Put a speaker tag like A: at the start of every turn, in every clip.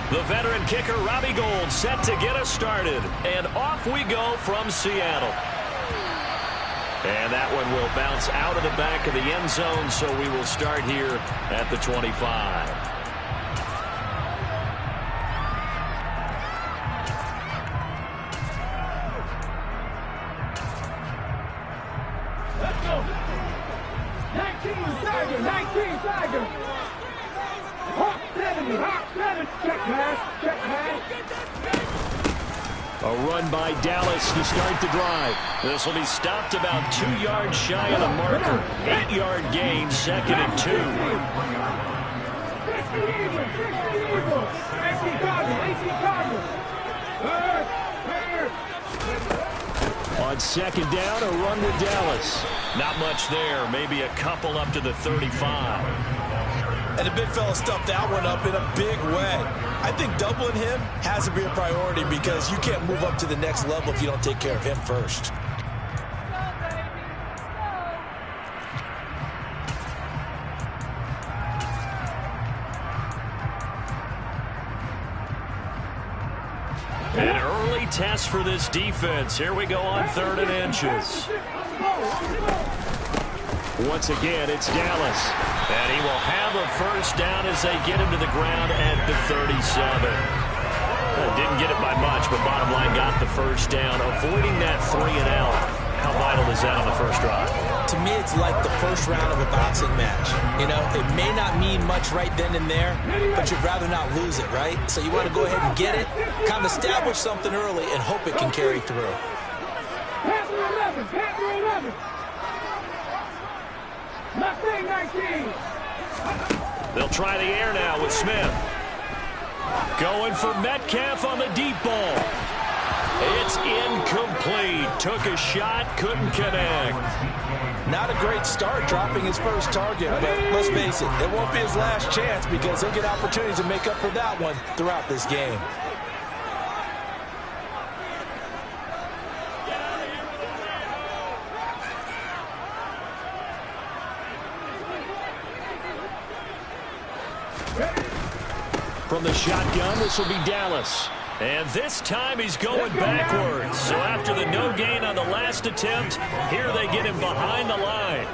A: The veteran kicker, Robbie Gould, set to get us started. And off we go from Seattle. And that one will bounce out of the back of the end zone, so we will start here at the 25.
B: Let's go. 19 Tiger, 19 Tiger. Hawk 70, check pass, check pass.
A: A run by Dallas to start the drive. This will be stopped about 2 yards shy of the marker. 8-yard gain, 2nd and 2. On 2nd down, a run with Dallas. Not much there, maybe a couple up to the 35.
C: And the big fella stuffed that one up in a big way. I think doubling him has to be a priority because you can't move up to the next level if you don't take care of him first.
A: An early test for this defense. Here we go on 3rd and inches. Once again, it's Dallas. And he will have a first down as they get him to the ground at the 37. Didn't get it by much, but bottom line got the first down, avoiding that 3 and out. How vital is that on the first drive?
C: To me, it's like the first round of a boxing match. You know, it may not mean much right then and there, but you'd rather not lose it, right? So you want to go ahead and get it, kind of establish something early, and hope it can carry through.
B: Pass 11, pass 11. Left wing 19.
A: They'll try the air now with Smith. Going for Metcalf on the deep ball. It's incomplete. Took a shot, couldn't connect.
C: Not a great start dropping his first target, but let's face it, it won't be his last chance because he'll get opportunities to make up for that one throughout this game.
A: From the shotgun, this will be Dallas. And this time he's going backwards. So after the no gain on the last attempt, here they get him behind the line.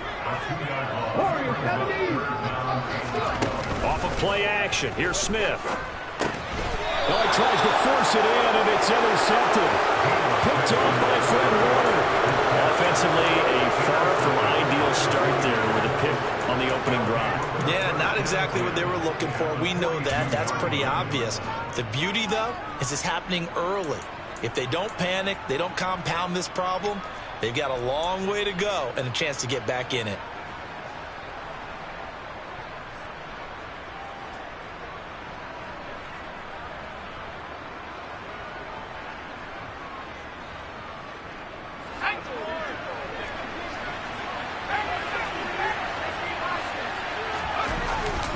A: Off of play action. Here's Smith. Oh, he tries to force it in, and it's intercepted. Picked off by Fred Warner. Offensively, a far from ideal start there with a pick on the opening drive.
C: Yeah, not exactly what they were looking for. We know that. That's pretty obvious. The beauty, though, is it's happening early. If they don't panic, they don't compound this problem, they've got a long way to go and a chance to get back in it.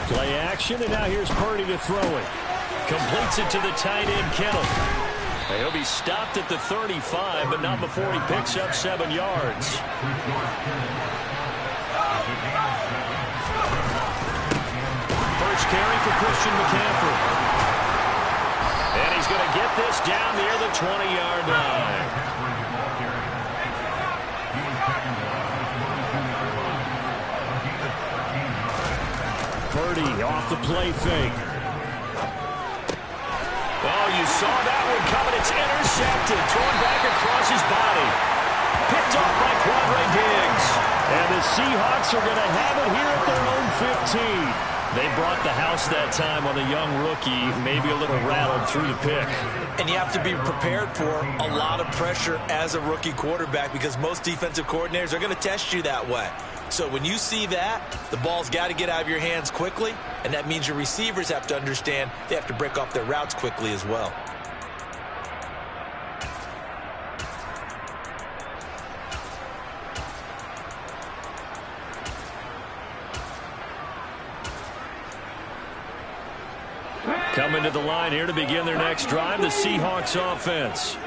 A: Play action, and now here's Purdy to throw it. Completes it to the tight end, Kittle. He'll be stopped at the 35, but not before he picks up 7 yards. First carry for Christian McCaffrey. And he's going to get this down near the 20-yard line. Purdy off the play fake. Oh, you saw that one coming. It's intercepted. Thrown back across his body. Picked off by Quadre Diggs. And the Seahawks are going to have it here at their own 15. They brought the house that time on the young rookie, maybe a little rattled through the pick.
C: And you have to be prepared for a lot of pressure as a rookie quarterback because most defensive coordinators are going to test you that way. So when you see that, the ball's got to get out of your hands quickly, and that means your receivers have to understand they have to break off their routes quickly as well.
A: Coming to the line here to begin their next drive, the Seahawks offense.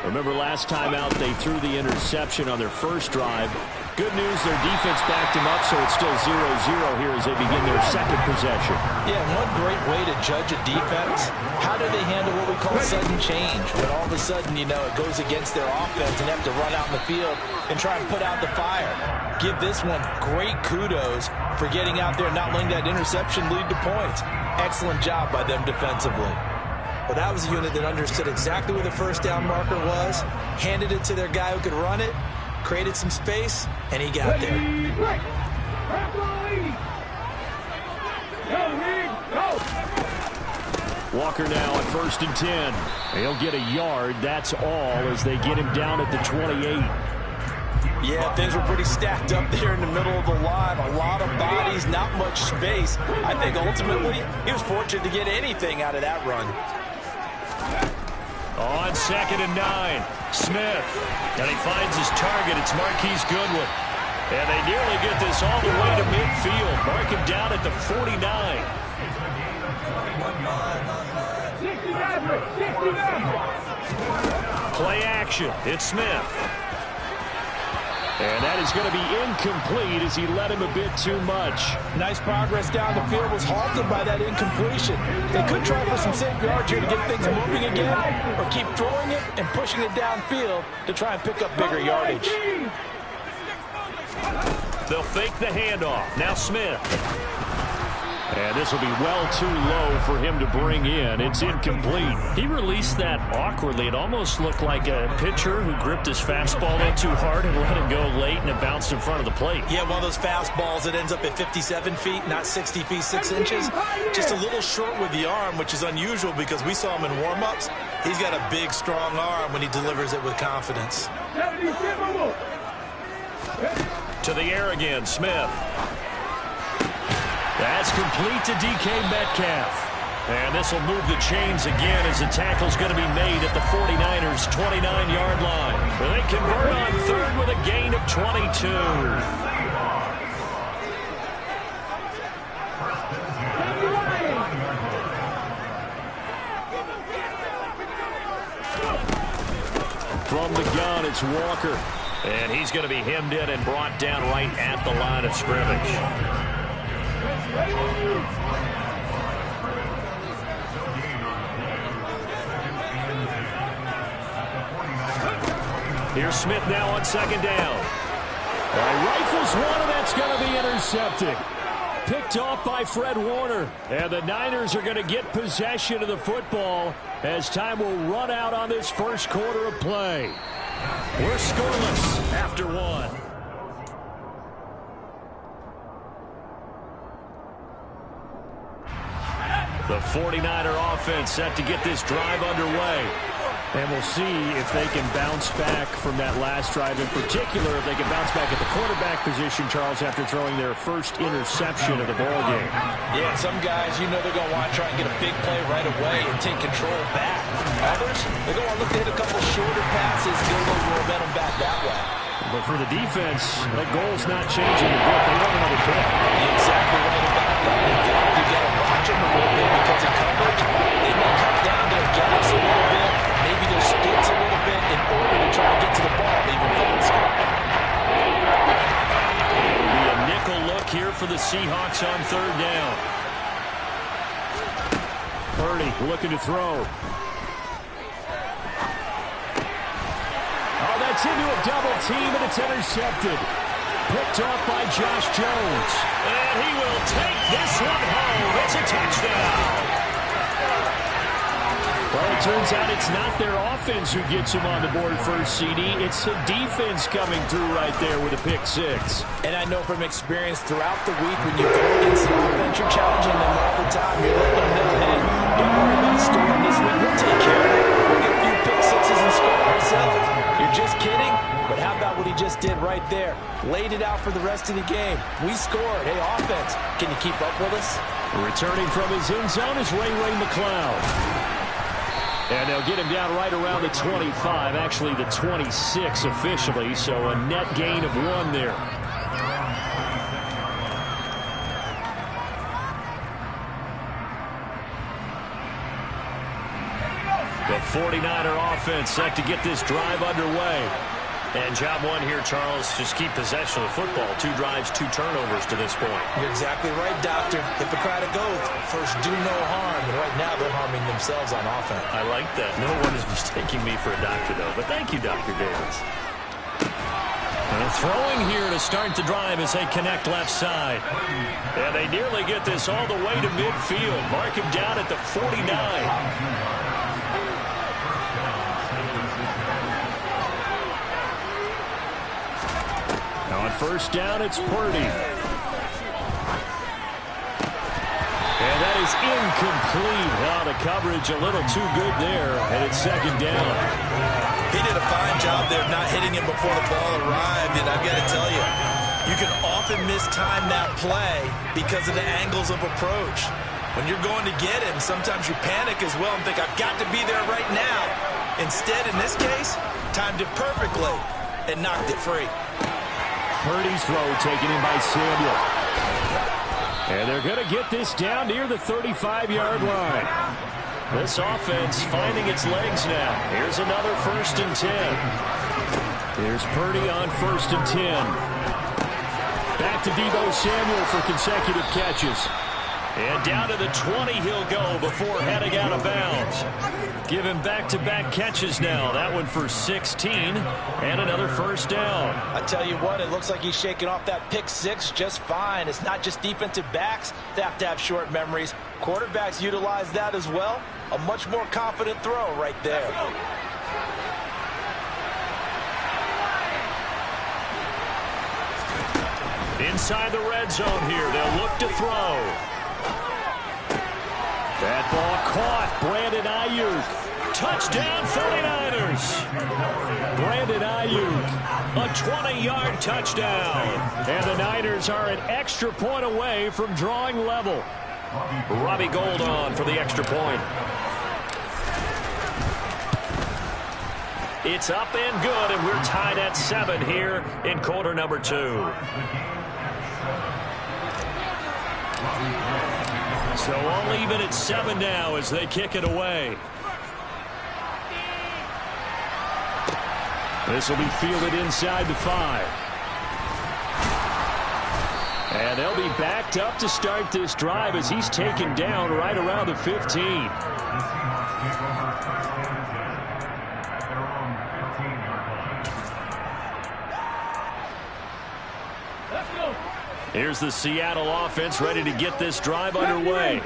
A: Remember last time out they threw the interception on their first drive. Good news, their defense backed them up, so it's still 0-0 here as they begin their second possession.
C: Yeah, one great way to judge a defense, how sudden change when all of a sudden, you know, it goes against their offense and have to run out in the field and try and put out the fire. Give this one great kudos for getting out there and not letting that interception lead to points. Excellent job by them defensively. Well, that was a unit that understood exactly where the first down marker was, handed it to their guy who could run it, created some space, and he got there.
A: Walker now at 1st and 10. He'll get a yard. That's all as they get him down at the 28.
C: Yeah, things were pretty stacked up there in the middle of the line. A lot of bodies, not much space. I think ultimately he was fortunate to get anything out of that run.
A: On 2nd and 9, Smith. And he finds his target. It's Marquise Goodwin. And they nearly get this all the way to midfield. Mark him down at the 49. Play action. It's Smith. And that is going to be incomplete as he led him a bit too much.
C: Nice progress down the field, was halted by that incompletion. They could try for some safe yards here to get things moving again, or keep throwing it and pushing it downfield to try and pick up bigger yardage.
A: They'll fake the handoff. Now Smith. And this will be well too low for him to bring in. It's incomplete. He released that awkwardly. It almost looked like a pitcher who gripped his fastball in too hard and let it go late, and it bounced in front of the plate.
C: Yeah, one of those fastballs that ends up at 57 feet, not 60 feet, 6 inches. Just a little short with the arm, which is unusual because we saw him in warm-ups. He's got a big, strong arm when he delivers it with confidence.
A: To the air again, Smith. That's complete to DK Metcalf. And this will move the chains again as the tackle's going to be made at the 49ers' 29-yard line. Well, they convert on 3rd with a gain of 22. From the gun, it's Walker. And he's going to be hemmed in and brought down right at the line of scrimmage. Here's Smith now on 2nd down. Rifles one, and that's going to be intercepted. Picked off by Fred Warner. And the Niners are going to get possession of the football as time will run out on this first quarter of play. We're scoreless after one. The 49er offense set to get this drive underway. And we'll see if they can bounce back from that last drive. In particular, if they can bounce back at the quarterback position, Charles, after throwing their first interception of the ballgame.
C: Yeah, some guys, you know they're going to want to try and get a big play right away and take control back. Others, they're going to look to hit a couple shorter passes, get a little momentum back that way.
A: But for the defense, that goal's not changing a bit. They want another pick.
C: You're exactly right about that. In fact, you got to watch them a little bit because in coverage, they may cut down their gaps a little bit, maybe their splits a little bit in order to try to get to the ball even faster.
A: It'll be a nickel look here for the Seahawks on 3rd down. Purdy looking to throw. That's into a double team, and it's intercepted. Picked off by Josh Jones. And he will take this one home. It's a touchdown. Well, it turns out it's not their offense who gets him on the board first, CD. It's the defense coming through right there with a pick 6.
C: And I know from experience throughout the week when you go against the offense, you're challenging them all the time. You're letting them know, hey, don't worry about scoring this week. We'll take care of it. We'll get a few pick 6s and score ourselves. You're just kidding? But how about what he just did right there? Laid it out for the rest of the game. We scored. Hey, offense, can you keep up with us?
A: Returning from his end zone is Ray McCloud. And they'll get him down right around the 25, actually the 26 officially, so a net gain of 1 there. The 49er offense set to get this drive underway. And job one here, Charles, just keep possession of the football. 2 drives, 2 turnovers to this point.
C: You're exactly right, Doctor. Hippocratic oath. First, do no harm. And right now, they're harming themselves on offense.
A: I like that. No one is mistaking me for a doctor, though. But thank you, Dr. Davis. And throwing here to start the drive as they connect left side. And they nearly get this all the way to midfield. Mark him down at the 49. On first down, it's Purdy. And that is incomplete. Oh, the coverage a little too good there, and it's second down.
C: He did a fine job there not hitting him before the ball arrived, and I've got to tell you, you can often mistime that play because of the angles of approach. When you're going to get him, sometimes you panic as well and think, I've got to be there right now. Instead, in this case, timed it perfectly and knocked it free.
A: Purdy's throw taken in by Samuel. And they're going to get this down near the 35-yard line. This offense finding its legs now. Here's another 1st and 10. Here's Purdy on 1st and 10. Back to Deebo Samuel for consecutive catches. And down to the 20 he'll go before heading out of bounds. Give him back-to-back catches now. That one for 16 and another 1st down.
C: I tell you what, it looks like he's shaking off that pick 6 just fine. It's not just defensive backs that have to have short memories. Quarterbacks utilize that as well. A much more confident throw right there.
A: Inside the red zone here, they'll look to throw. That ball caught. Brandon Ayuk. Touchdown 49ers. Brandon Ayuk. A 20-yard touchdown. And the Niners are an extra point away from drawing level. Robbie Gould on for the extra point. It's up and good, and we're tied at 7 here in quarter number 2. So all even at 7 now as they kick it away. This will be fielded inside the 5. And they'll be backed up to start this drive as he's taken down right around the 15. Here's the Seattle offense ready to get this drive underway.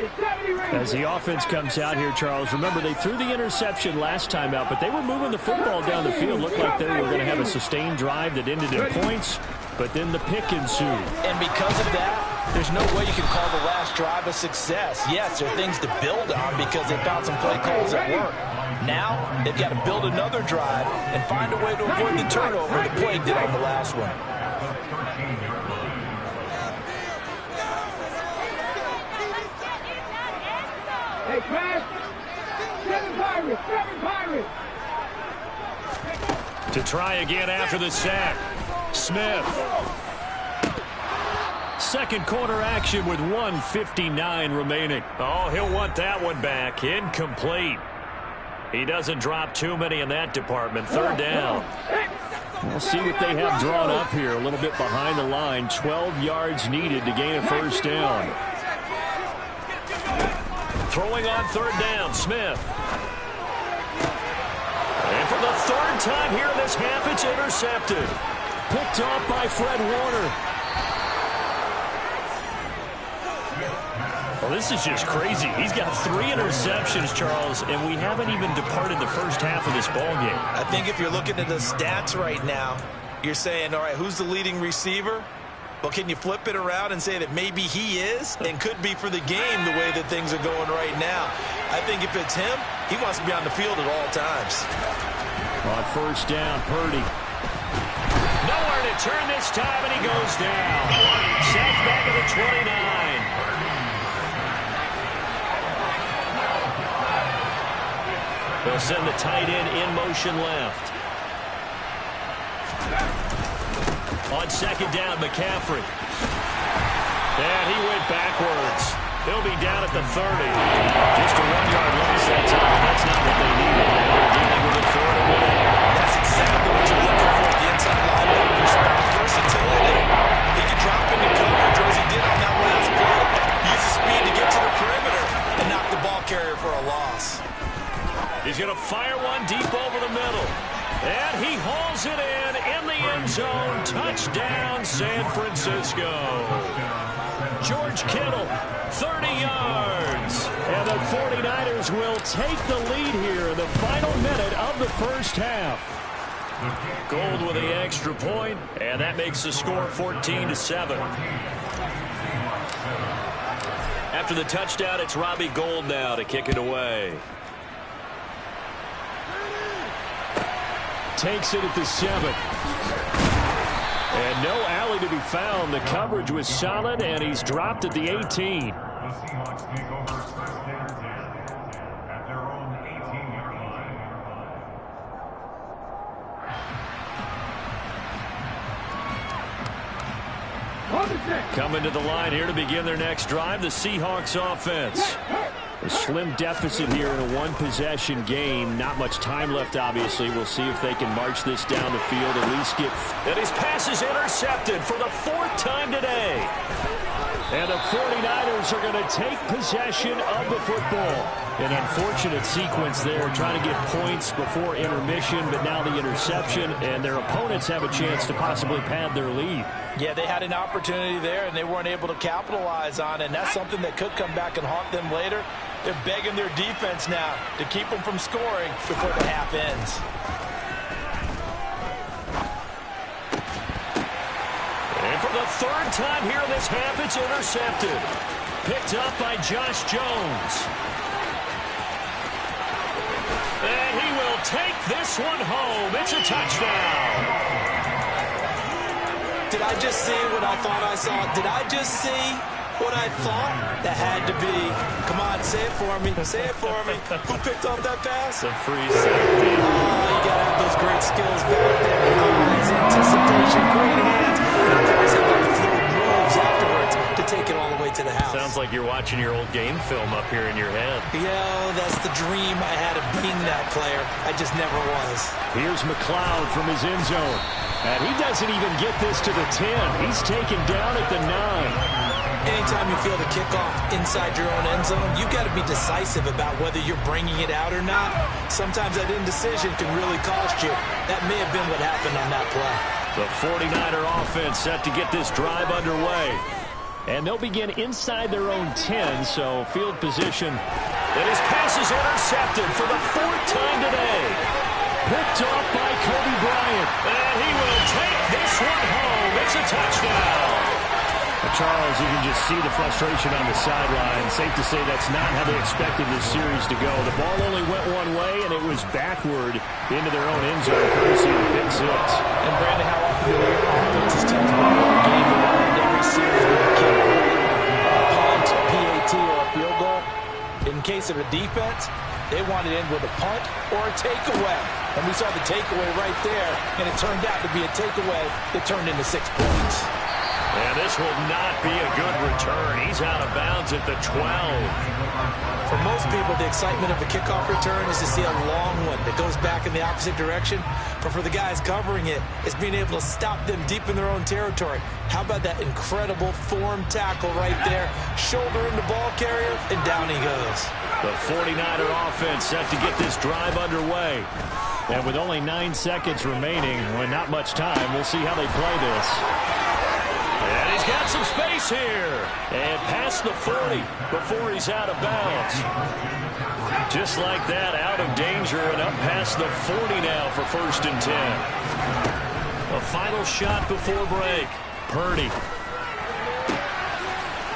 A: As the offense comes out here, Charles, remember they threw the interception last time out, but they were moving the football down the field. Looked like they were going to have a sustained drive that ended in points, but then the pick ensued.
C: And because of that, there's no way you can call the last drive a success. Yes, there are things to build on because they found some play calls that work. Now, they've got to build another drive and find a way to avoid the turnover the plague did on the last one.
B: Hey, Crash! 7 Pirates! 7 Pirates!
A: To try again after the sack. Smith. Second quarter action with 1:59 remaining. Oh, he'll want that one back. Incomplete. He doesn't drop too many in that department. 3rd down. We'll see what they have drawn up here. A little bit behind the line. 12 yards needed to gain a 1st down. Throwing on 3rd down, Smith. And for the 3rd time here in this half, it's intercepted. Picked off by Fred Warner. Well, this is just crazy. He's got 3 interceptions, Charles, and we haven't even departed the first half of this ballgame.
C: I think if you're looking at the stats right now, you're saying, all right, who's the leading receiver? Well, can you flip it around and say that maybe he is and could be for the game the way that things are going right now? I think if it's him, he wants to be on the field at all times.
A: On 1st down, Purdy. Nowhere to turn this time, and he goes down. Sacked back at the 29. They'll send the tight end in motion left. On 2nd down, McCaffrey. And he went backwards. He'll be down at the 30. Just a 1-yard loss that time. That's not what they needed. Now they're dealing with it 4th and 1.
C: That's exactly what you're looking for at the
A: He's going to fire one deep over the middle. And he hauls it in the end zone. Touchdown, San Francisco. George Kittle, 30 yards. And the 49ers will take the lead here in the final minute of the first half. Gold with the extra point, and that makes the score 14-7. After the touchdown, it's Robbie Gould now to kick it away. Takes it at the 7. And no alley to be found. The coverage was solid, and he's dropped at the 18. Coming to the line here to begin their next drive, the Seahawks offense. A slim deficit here in a one-possession game. Not much time left, obviously. We'll see if they can march this down the field, at least get... And his pass is intercepted for the 4th time today. And the 49ers are going to take possession of the football. An unfortunate sequence there, trying to get points before intermission, but now the interception, and their opponents have a chance to possibly pad their lead.
C: Yeah, they had an opportunity there, and they weren't able to capitalize on it, and that's something that could come back and haunt them later. They're begging their defense now to keep them from scoring before the half ends.
A: And for the 3rd time here in this half, it's intercepted. Picked up by Josh Jones. And he will take this one home. It's a touchdown.
C: Did I just see what I thought I saw? Did I just see what I thought? That had to be. Come on, say it for me. Say it for me. Who picked up that pass?
A: The free safety.
C: Oh, you got to have those great skills back there. Eyes, anticipation, great hands. And the guys have like the fluid moves afterwards to take it all the way to the house.
A: Sounds like you're watching your old game film up here in your head.
C: Yeah, that's the dream I had of being that player. I just never was.
A: Here's McLeod from his end zone. And he doesn't even get this to the 10. He's taken down at the 9.
C: Anytime you feel the kickoff inside your own end zone, you got to be decisive about whether you're bringing it out or not. Sometimes that indecision can really cost you. That may have been what happened on that play.
A: The 49er offense set to get this drive underway. And they'll begin inside their own 10, so field position. And his pass is intercepted for the 4th time today. Picked off by Kobe Bryant. And he will take this one home. It's a touchdown. Charles, you can just see the frustration on the sideline. Safe to say that's not how they expected this series to go. The ball only went one way, and it was backward into their own end zone, courtesy of the pick 6.
C: And Brandon, how often do your offenses tend to win a game around every series with a kick? Punt, PAT, or a field goal? In case of a defense, they want it in with a punt or a takeaway. And we saw the takeaway right there, and it turned out to be a takeaway that turned into 6 points.
A: And this will not be a good return. He's out of bounds at the 12.
C: For most people, the excitement of a kickoff return is to see a long one that goes back in the opposite direction. But for the guys covering it, it's being able to stop them deep in their own territory. How about that incredible form tackle right there? Shoulder in the ball carrier, and down he goes.
A: The 49er offense set to get this drive underway. And with only 9 seconds remaining, when not much time, we'll see how they play this. And he's got some space here. And past the 40 before he's out of bounds. Just like that, out of danger and up past the 40 now for 1st and 10. A final shot before break. Purdy.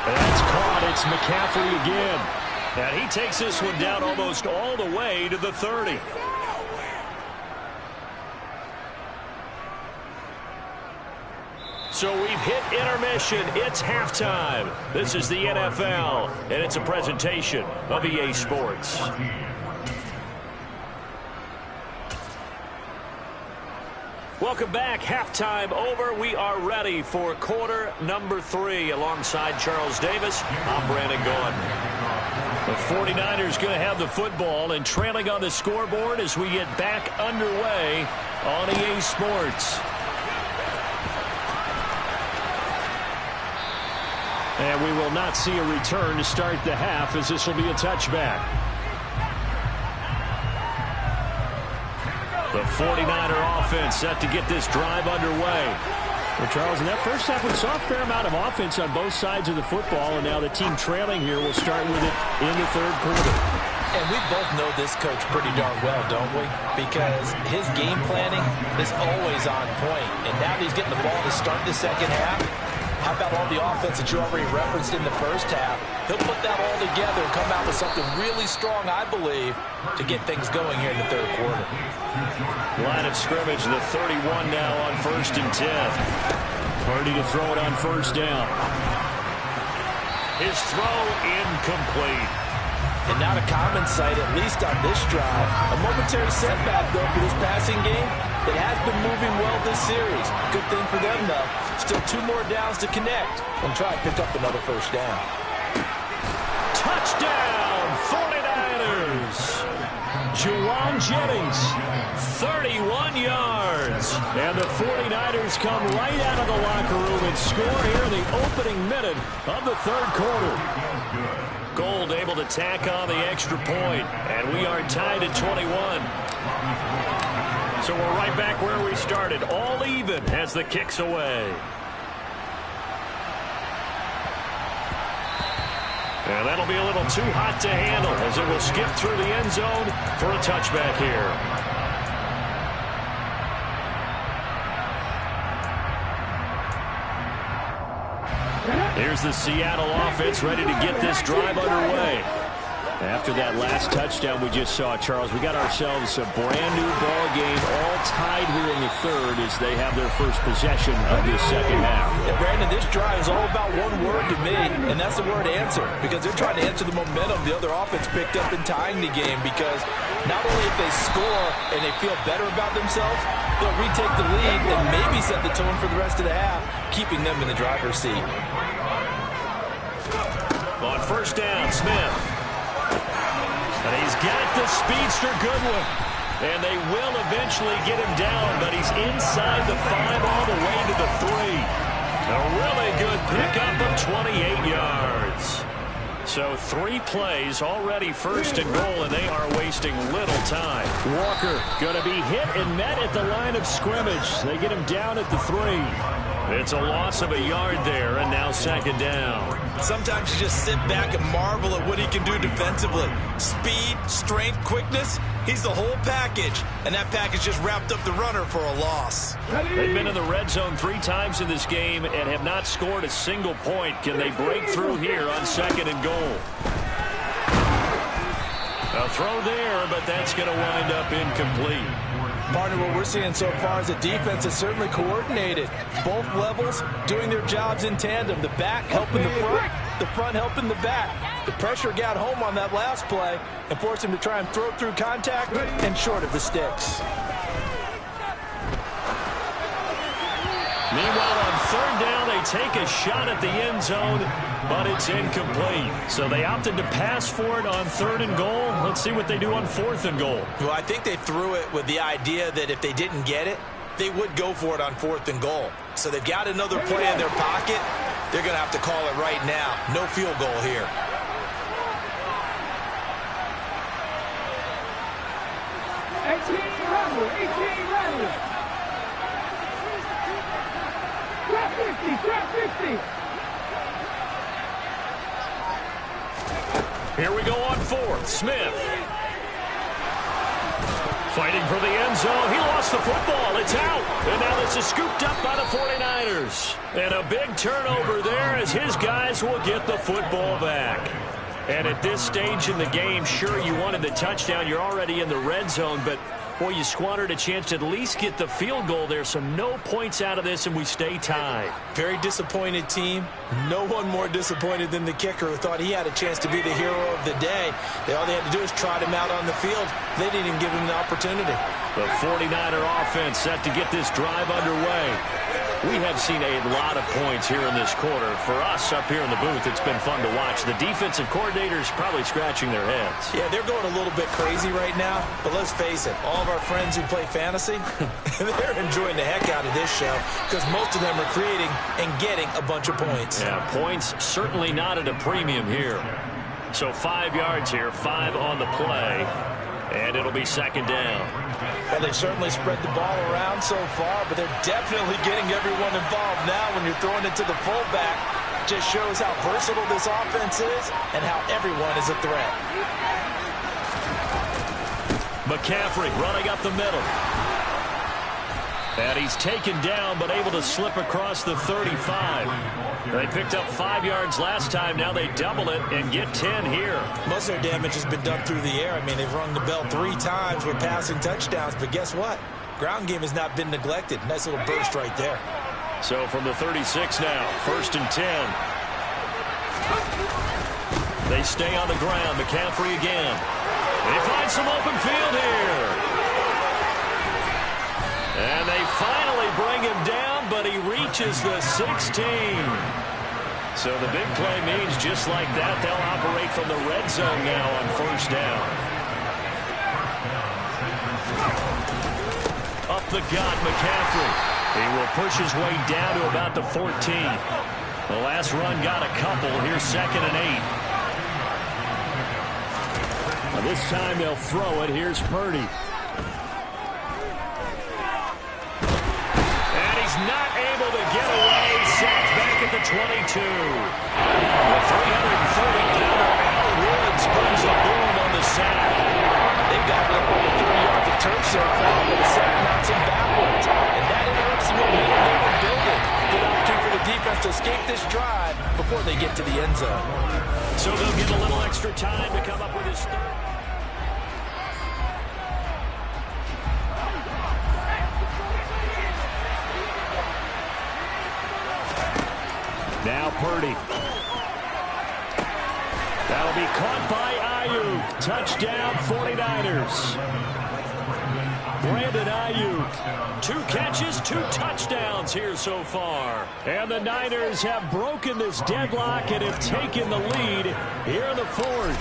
A: That's caught. It's McCaffrey again. And he takes this one down almost all the way to the 30. So we've hit intermission. It's halftime. This is the NFL, and it's a presentation of EA Sports. Welcome back. Halftime over. We are ready for quarter number 3. Alongside Charles Davis, I'm Brandon Gordon. The 49ers going to have the football and trailing on the scoreboard as we get back underway on EA Sports. And we will not see a return to start the half, as this will be a touchback. The 49er offense set to get this drive underway. Well, Charles, in that first half, we saw a fair amount of offense on both sides of the football, and now the team trailing here will start with it in the third quarter.
C: And we both know this coach pretty darn well, don't we? Because his game planning is always on point. And now that he's getting the ball to start the second half, how about all the offense that you already referenced in the first half? He'll put that all together and come out with something really strong, I believe, to get things going here in the third quarter.
A: Line of scrimmage, the 31 now on 1st and 10. Purdy to throw it on first down. His throw incomplete.
C: And not a common sight, at least on this drive. A momentary setback, though, for this passing game that has been moving well this series. Good thing for them, though. Still 2 more downs to connect and try to pick up another first down.
A: Touchdown, 49ers. Juwan Jennings, 31 yards. And the 49ers come right out of the locker room and score here in the opening minute of the third quarter. Gold able to tack on the extra point, and we are tied at 21. So we're right back where we started, all even as the kick's away. And that'll be a little too hot to handle as it will skip through the end zone for a touchback here. Here's the Seattle offense ready to get this drive underway. After that last touchdown we just saw, Charles, we got ourselves a brand-new ball game, all tied here in the third as they have their first possession of this second half.
C: Yeah, Brandon, this drive is all about one word to me, and that's the word answer, because they're trying to answer the momentum the other offense picked up in tying the game, because not only if they score and they feel better about themselves, they'll retake the lead and maybe set the tone for the rest of the half, keeping them in the driver's seat.
A: On first down, Smith. And he's got the speedster Goodwin. And they will eventually get him down, but he's inside the 5 all the way to the 3. A really good pickup of 28 yards. So 3 plays already first and goal, and they are wasting little time. Walker going to be hit and met at the line of scrimmage. They get him down at the 3. It's a loss of a yard there, and now second down.
C: Sometimes you just sit back and marvel at what he can do defensively. Speed, strength, quickness, he's the whole package. And that package just wrapped up the runner for a loss.
A: They've been in the red zone 3 times in this game and have not scored a single point. Can they break through here on second and goal? A throw there, but that's going to wind up incomplete.
C: Partner, what we're seeing so far is the defense is certainly coordinated. Both levels doing their jobs in tandem. The back helping the front helping the back. The pressure got home on that last play and forced him to try and throw through contact and short of the sticks.
A: Meanwhile, on third down, they take a shot at the end zone, but it's incomplete. So they opted to pass for it on third and goal. Let's see what they do on fourth and goal.
C: Well, I think they threw it with the idea that if they didn't get it, they would go for it on fourth and goal. So they've got another play in their pocket. They're going to have to call it right now. No field goal here.
A: Here we go on fourth. Smith. Fighting for the end zone. He lost the football. It's out. And now this is scooped up by the 49ers. And a big turnover there as his guys will get the football back. And at this stage in the game, sure, you wanted the touchdown. You're already in the red zone, but boy, you squandered a chance to at least get the field goal there. So no points out of this, and we stay tied.
C: Very disappointed team. No one more disappointed than the kicker who thought he had a chance to be the hero of the day. All they had to do is trot him out on the field. They didn't even give him the opportunity.
A: The 49er offense set to get this drive underway. We have seen a lot of points here in this quarter. For us up here in the booth, it's been fun to watch. The defensive coordinators probably scratching their heads.
C: Yeah, they're going a little bit crazy right now. But let's face it, all of our friends who play fantasy, they're enjoying the heck out of this show because most of them are creating and getting a bunch of points.
A: Yeah, points certainly not at a premium here. So 5 yards here, 5 on the play. And it'll be second down.
C: Well, they've certainly spread the ball around so far, but they're definitely getting everyone involved now when you're throwing it to the fullback. Just shows how versatile this offense is and how everyone is a threat.
A: McCaffrey running up the middle. And he's taken down, but able to slip across the 35. They picked up 5 yards last time. Now they double it and get 10 here.
C: Most of their damage has been done through the air. I mean, they've rung the bell 3 times with passing touchdowns. But guess what? Ground game has not been neglected. Nice little burst right there.
A: So from the 36 now, 1st and 10. They stay on the ground. McCaffrey again. They find some open field here. And they finally bring him down, but he reaches the 16. So the big play means just like that, they'll operate from the red zone now on 1st down. Up the gut, McCaffrey. He will push his way down to about the 14. The last run got a couple. Here's 2nd and 8. This time they'll throw it. Here's Purdy. Not able to get away. Sacked back at the 22. The 330-pounder Al Woods brings the boom on the sack. They've got up over 30 yards of turf so far, but the sack knocks him backwards. And that interrupts the momentum they were building. Good opportunity for the defense to escape this drive before they get to the end zone. So they'll get a little extra time to come up with his third. Now Purdy. That'll be caught by Ayuk. Touchdown 49ers. Brandon Ayuk. 2 catches, 2 touchdowns here so far. And the Niners have broken this deadlock and have taken the lead here in the 4th.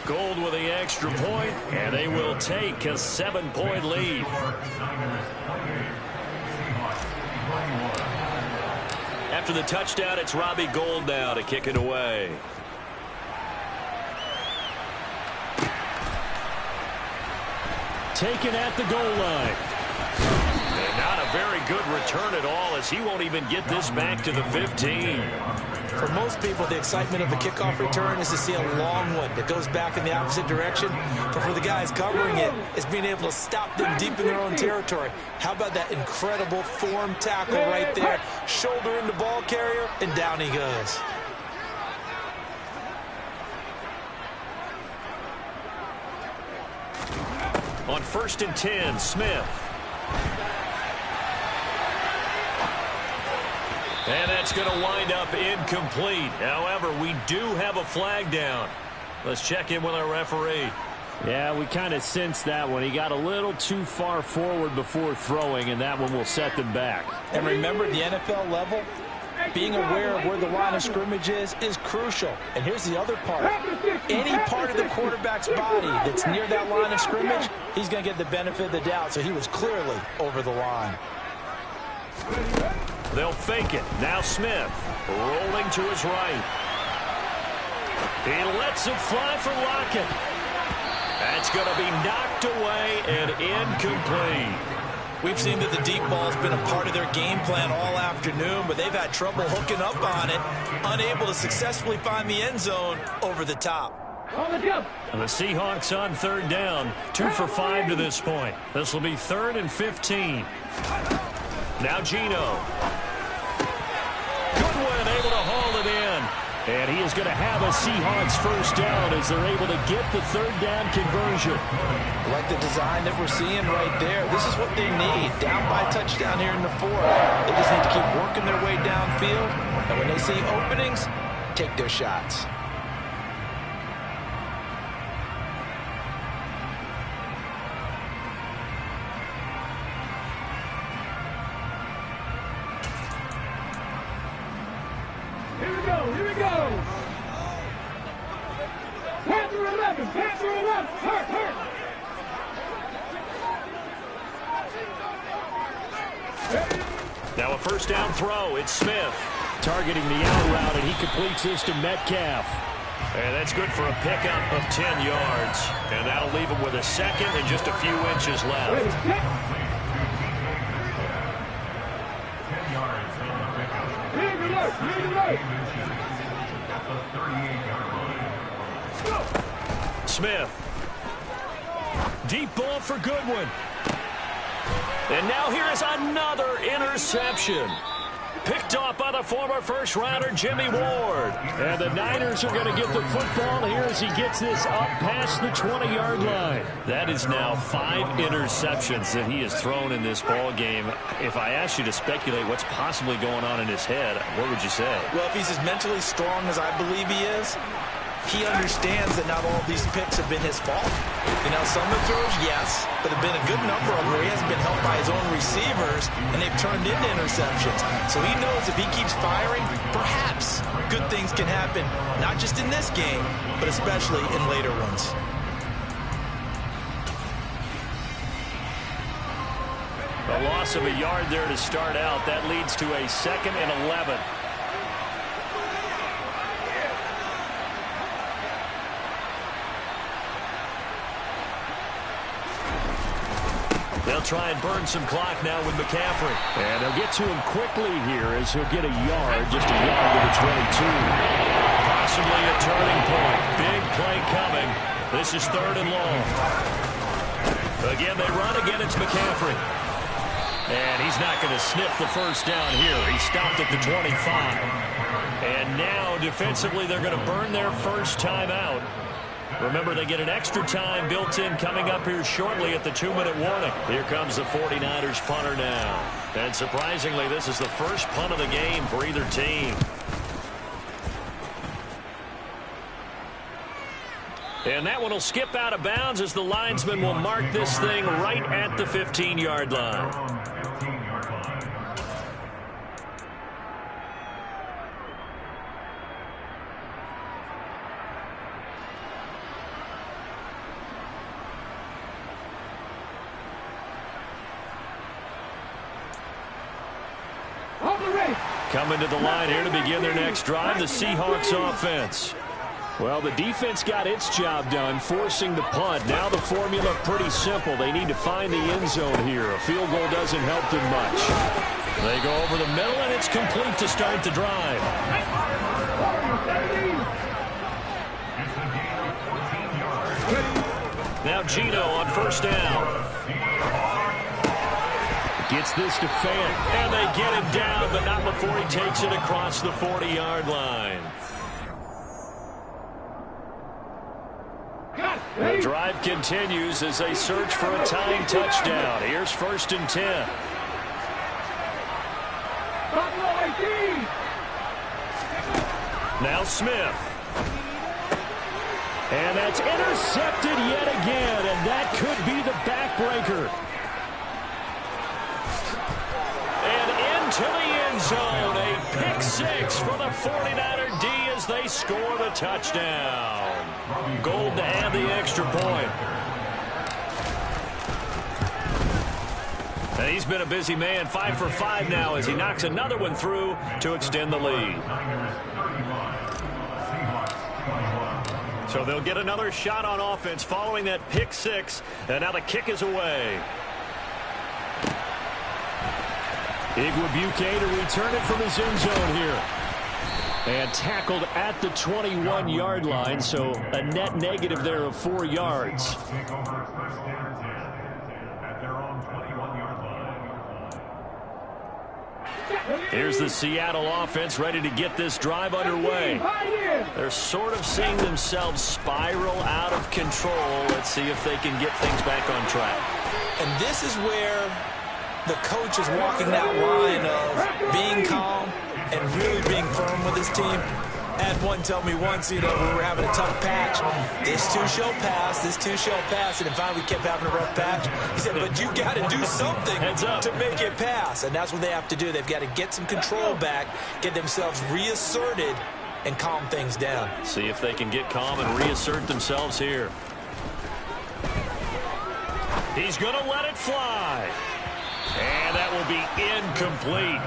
A: Gold with the extra point, and they will take a 7-point lead. After the touchdown, it's Robbie Gould now to kick it away. Taken at the goal line. And not a very good return at all, as he won't even get this back to the 15.
C: For most people, the excitement of the kickoff return is to see a long one that goes back in the opposite direction. But for the guys covering it, it's being able to stop them deep in their own territory. How about that incredible form tackle right there? Shoulder in the ball carrier, and down he goes.
A: On 1st and 10, Smith. And that's going to wind up incomplete. However, we do have a flag down. Let's check in with our referee. Yeah, we kind of sensed that one. He got a little too far forward before throwing, and that one will set them back.
C: And remember, the NFL level, being aware of where the line of scrimmage is crucial. And here's the other part. Any part of the quarterback's body that's near that line of scrimmage, he's going to get the benefit of the doubt. So he was clearly over the line.
A: They'll fake it. Now Smith rolling to his right. He lets it fly for Lockett. That's going to be knocked away and incomplete.
C: We've seen that the deep ball's been a part of their game plan all afternoon, but they've had trouble hooking up on it, unable to successfully find the end zone over the top.
A: And the Seahawks on 3rd down, 2 for 5 to this point. This will be 3rd and 15. Now Geno. Goodwin able to haul it in. And he is going to have a Seahawks 1st down as they're able to get the 3rd down conversion.
C: Like the design that we're seeing right there. This is what they need. Down by touchdown here in the 4th. They just need to keep working their way downfield. And when they see openings, take their shots.
B: Here we go. Panther 11, hurt.
A: Now a 1st down throw. It's Smith targeting the out route, and he completes this to Metcalf. And that's good for a pickup of 10 yards. And that'll leave him with a second and just a few inches left.
B: 10
D: yards on the pickup.
A: Smith. Deep ball for Goodwin. And now here is another interception. Picked off by the former first-rounder, Jimmy Ward. And the Niners are going to get the football here as he gets this up past the 20-yard line. That is now 5 interceptions that he has thrown in this ball game. If I asked you to speculate what's possibly going on in his head, what would you say?
C: Well, if he's as mentally strong as I believe he is, he understands that not all of these picks have been his fault. You know, some of the throws, yes, but there have been a good number of them where he hasn't been helped by his own receivers, and they've turned into interceptions. So he knows if he keeps firing, perhaps good things can happen, not just in this game, but especially in later ones.
A: A loss of a yard there to start out. That leads to a 2nd and 11. They'll try and burn some clock now with McCaffrey. And they'll get to him quickly here as he'll get a yard, just a yard to the 22. Possibly a turning point. Big play coming. This is 3rd and long. Again, they run. Again, it's McCaffrey. And he's not going to sniff the first down here. He stopped at the 25. And now, defensively, they're going to burn their first time out. Remember, they get an extra time built in coming up here shortly at the 2-minute warning. Here comes the 49ers punter now. And surprisingly, this is the first punt of the game for either team. And that one will skip out of bounds as the linesman will mark this thing right at the 15-yard line. Coming to the line here to begin their next drive, the Seahawks offense. Well, the defense got its job done, forcing the punt. Now the formula pretty simple. They need to find the end zone here. A field goal doesn't help them much. They go over the middle, and it's complete to start the drive. Now Gino on first down. Gets this to Fant, and they get him down, but not before he takes it across the 40-yard line. The drive continues as they search for a tying touchdown. Here's 1st and 10. Now Smith. And that's intercepted yet again, and that could be the backbreaker. To the end zone, a pick 6 for the 49er D as they score the touchdown. Gold to add the extra point. And he's been a busy man, 5 for 5 now as he knocks another one through to extend the lead. So they'll get another shot on offense following that pick 6, and now the kick is away. Igwebuike to return it from his end zone here. And tackled at the 21-yard line, so a net negative there of 4 yards. Here's the Seattle offense ready to get this drive underway. They're sort of seeing themselves spiral out of control. Let's see if they can get things back on track.
C: And this is where the coach is walking that line of being calm and really being firm with his team. I had one tell me once, you know, we were having a tough patch. This too shall pass, this too shall pass. And finally we kept having a rough patch. He said, but you got to do something to make it pass. And that's what they have to do. They've got to get some control back, get themselves reasserted, and calm things down.
A: See if they can get calm and reassert themselves here. He's going to let it fly. And that will be incomplete.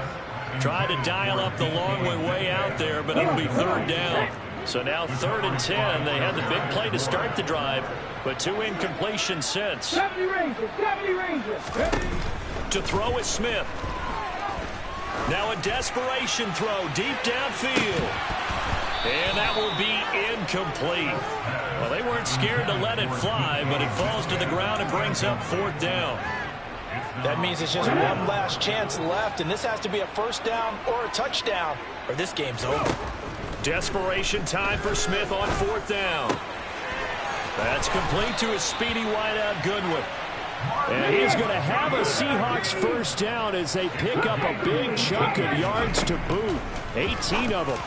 A: Tried to dial up the long way out there, but it'll be 3rd down. So now 3rd and 10. They had the big play to start the drive, but 2 incompletions since.
B: 70 Rangers, 70 Rangers.
A: To throw is Smith. Now a desperation throw deep downfield. And that will be incomplete. Well, they weren't scared to let it fly, but it falls to the ground and brings up 4th down.
C: That means it's just one last chance left, and this has to be a 1st down or a touchdown, or this game's over.
A: Desperation time for Smith on 4th down. That's complete to his speedy wideout Goodwin. And he's going to have a Seahawks 1st down as they pick up a big chunk of yards to boot. 18 of them.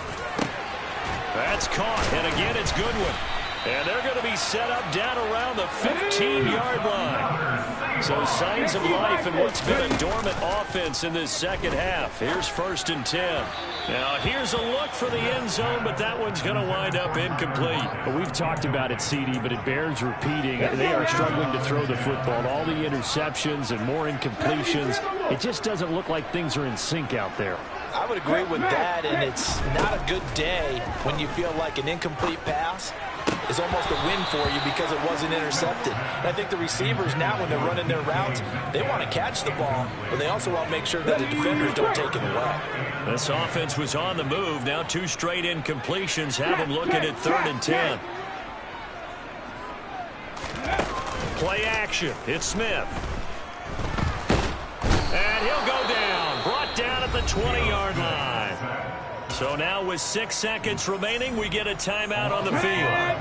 A: That's caught, and again it's Goodwin. And they're going to be set up down around the 15-yard line. So signs of life in what's been a dormant offense in this second half. Here's 1st and 10. Now here's a look for the end zone, but that one's going to wind up incomplete.
D: Well, we've talked about it, CD, but it bears repeating. They are struggling to throw the football. All the interceptions and more incompletions. It just doesn't look like things are in sync out there.
C: I would agree with that, and it's not a good day when you feel like an incomplete pass is almost a win for you because it wasn't intercepted. And I think the receivers now, when they're running their routes, they want to catch the ball, but they also want to make sure that the defenders don't take it away.
A: This offense was on the move. Now 2 straight incompletions have them looking at 3rd and 10. Play action. It's Smith. And he'll go down. Brought down at the 20-yard line. So now with 6 seconds remaining, we get a timeout on the field.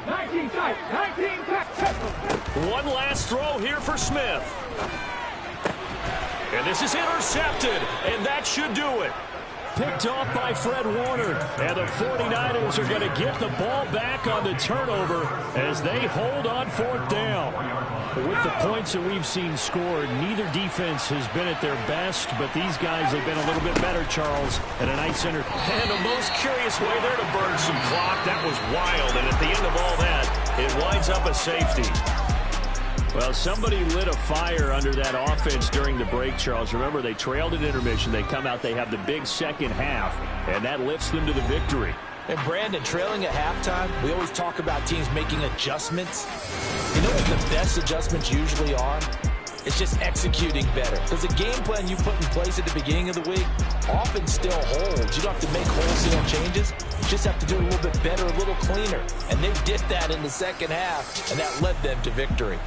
B: 19 tight, 19 tight.
A: One last throw here for Smith. And this is intercepted, and that should do it. Picked off by Fred Warner, and the 49ers are going to get the ball back on the turnover as they hold on 4th down.
D: With the points that we've seen scored, neither defense has been at their best, but these guys have been a little bit better, Charles, and a nice center.
A: And the most curious way there to burn some clock. That was wild, and at the end of all that, it winds up a safety.
D: Well, somebody lit a fire under that offense during the break, Charles. Remember, they trailed at intermission. They come out, they have the big second half, and that lifts them to the victory.
C: And Brandon, trailing at halftime, we always talk about teams making adjustments. You know what the best adjustments usually are? It's just executing better. Because the game plan you put in place at the beginning of the week often still holds. You don't have to make wholesale changes. You just have to do it a little bit better, a little cleaner. And they did that in the second half, and that led them to victory.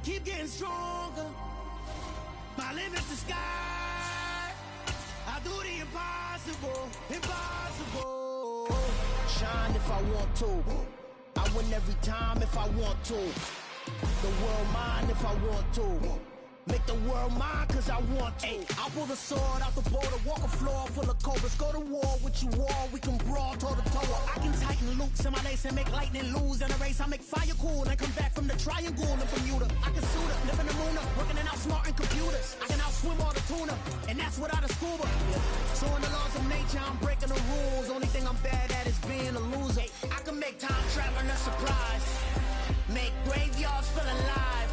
E: keep getting stronger. My limit's the sky. I do the impossible, impossible. Shine if I want to. I win every time if I want to. The world mine if I want to. Make the world mine cause I want to. I'll pull the sword out the border, walk a floor full of cobras. Go to war with you all, we can brawl toe to toe. I can tighten loops in my lace and make lightning lose in a race. I make fire cool and come back from the triangle in Bermuda. I can suit up, live in the moon, working and outsmarting computers. I can outswim all the tuna, and that's without a scuba. So in the laws of nature, I'm breaking the rules. Only thing I'm bad at is being a loser. I can make time traveling a surprise. Make graveyards feel alive.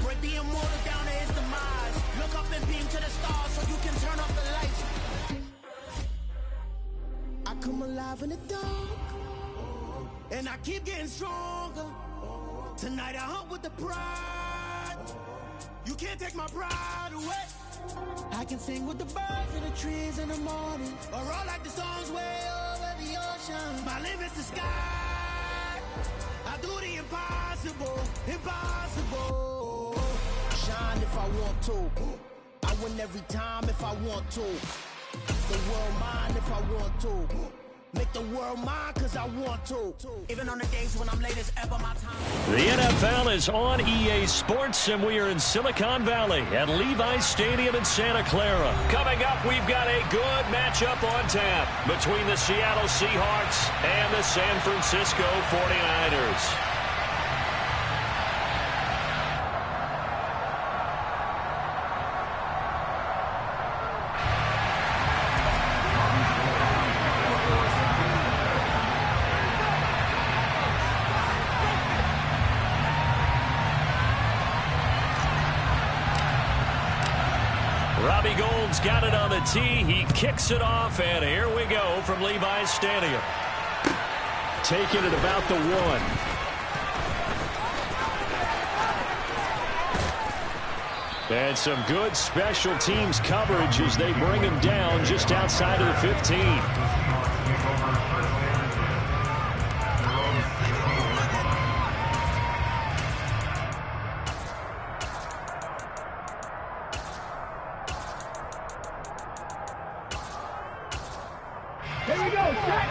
E: Break the immortal down to his demise. Look up and beam to the stars so you can turn off the lights. I come alive in the dark, and I keep getting stronger. Tonight I hunt with the pride. You can't take my pride away. I can sing with the birds and the trees in the morning, or roll like the storms way over the ocean. My limit's the sky. I do the impossible, impossible. Shine if I want to. I win every time if I want to. The world mine if I want to. Make the world mine cause I want to. Even on the days when I'm late as ever, my time.
D: The NFL is on EA Sports, and we are in Silicon Valley at Levi's Stadium in Santa Clara. Coming up, we've got a good matchup on tap between the Seattle Seahawks and the San Francisco 49ers. Robbie Gould's got it on the tee. He kicks it off, and here we go from Levi's Stadium. Taking it about the 1. And some good special teams coverage as they bring him down just outside of the 15.
B: Here we go, set!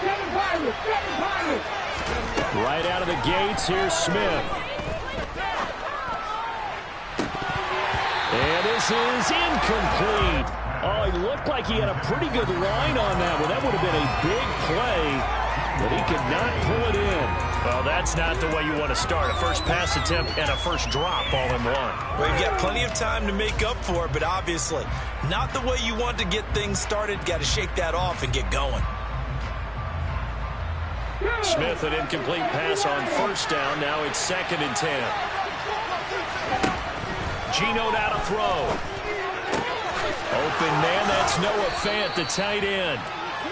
B: Seven Pirates!
D: Right out of the gates, here's Smith. And this is incomplete. Oh, he looked like he had a pretty good line on that one. That would have been a big play, but he could not pull it in. Well, that's not the way you want to start. A first pass attempt and a first drop all in one.
C: Well, you've got plenty of time to make up for it, but obviously not the way you want to get things started. Got to shake that off and get going.
D: Smith, an incomplete pass on first down. Now it's 2nd and 10. Geno now to throw. Open man, that's Noah Fant, the tight end.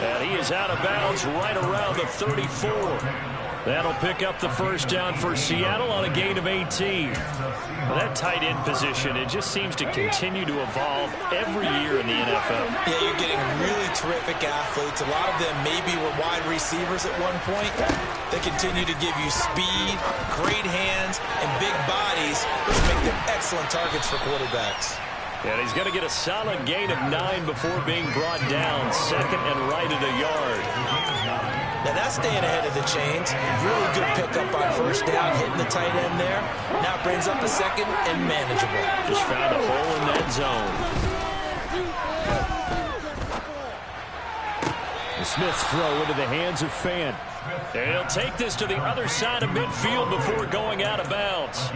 D: And he is out of bounds right around the 34. That'll pick up the first down for Seattle on a gain of 18. Well, that tight end position, it just seems to continue to evolve every year in the NFL.
C: Yeah, you're getting really terrific athletes. A lot of them maybe were wide receivers at one point. They continue to give you speed, great hands, and big bodies, which make them excellent targets for quarterbacks.
D: And he's going to get a solid gain of 9 before being brought down. 2nd and right at a yard.
C: Now that's staying ahead of the chains. Really good pickup on first down, hitting the tight end there. Now brings up a 2nd and manageable.
D: Just found a hole in that zone. The Smith's throw into the hands of Fant. And he'll take this to the other side of midfield before going out of bounds.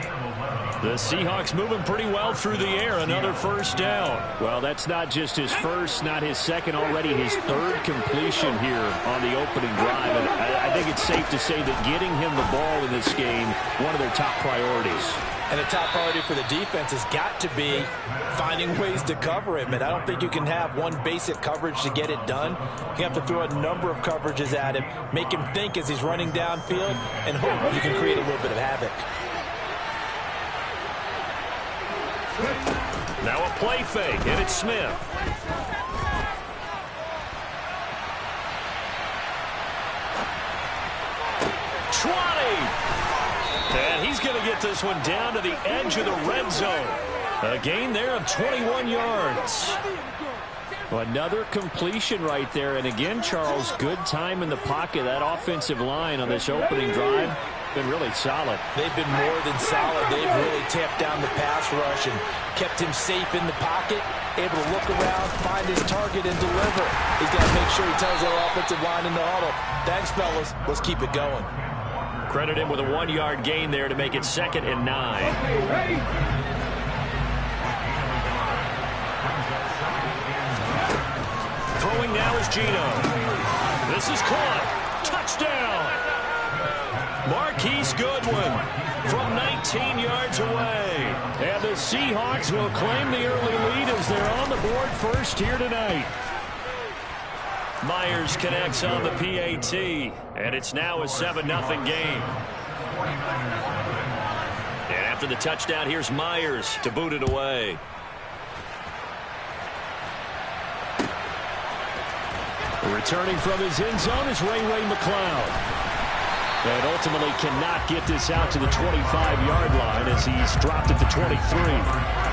D: The Seahawks moving pretty well through the air. Another first down. Well, that's not just his first, not his second, already his 3rd completion here on the opening drive. And I think it's safe to say that getting him the ball in this game, one of their top priorities.
C: And the top priority for the defense has got to be finding ways to cover him. And I don't think you can have one basic coverage to get it done. You have to throw a number of coverages at him, make him think as he's running downfield, and hope you can create a little bit of havoc.
D: Now a play fake, and it's Smith. this one down to the edge of the red zone. A gain there of 21 yards. Another completion right there. And again, Charles, good time in the pocket. That offensive line on this opening drive been really solid.
C: They've been more than solid. They've really tamped down the pass rush and kept him safe in the pocket, able to look around, find his target, and deliver. He's got to make sure he tells our offensive line in the huddle, thanks, fellas. Let's keep it going.
D: Credit him with a 1-yard gain there to make it 2nd and 9.
B: Ready?
D: Throwing now is Gino. This is caught. Touchdown. Marquise Goodwin from 19 yards away. And the Seahawks will claim the early lead as they're on the board first here tonight. Myers connects on the PAT, and it's now a 7-0 game. And after the touchdown, here's Myers to boot it away. Returning from his end zone is Ray McCloud. And ultimately cannot get this out to the 25-yard line as he's dropped at the 23.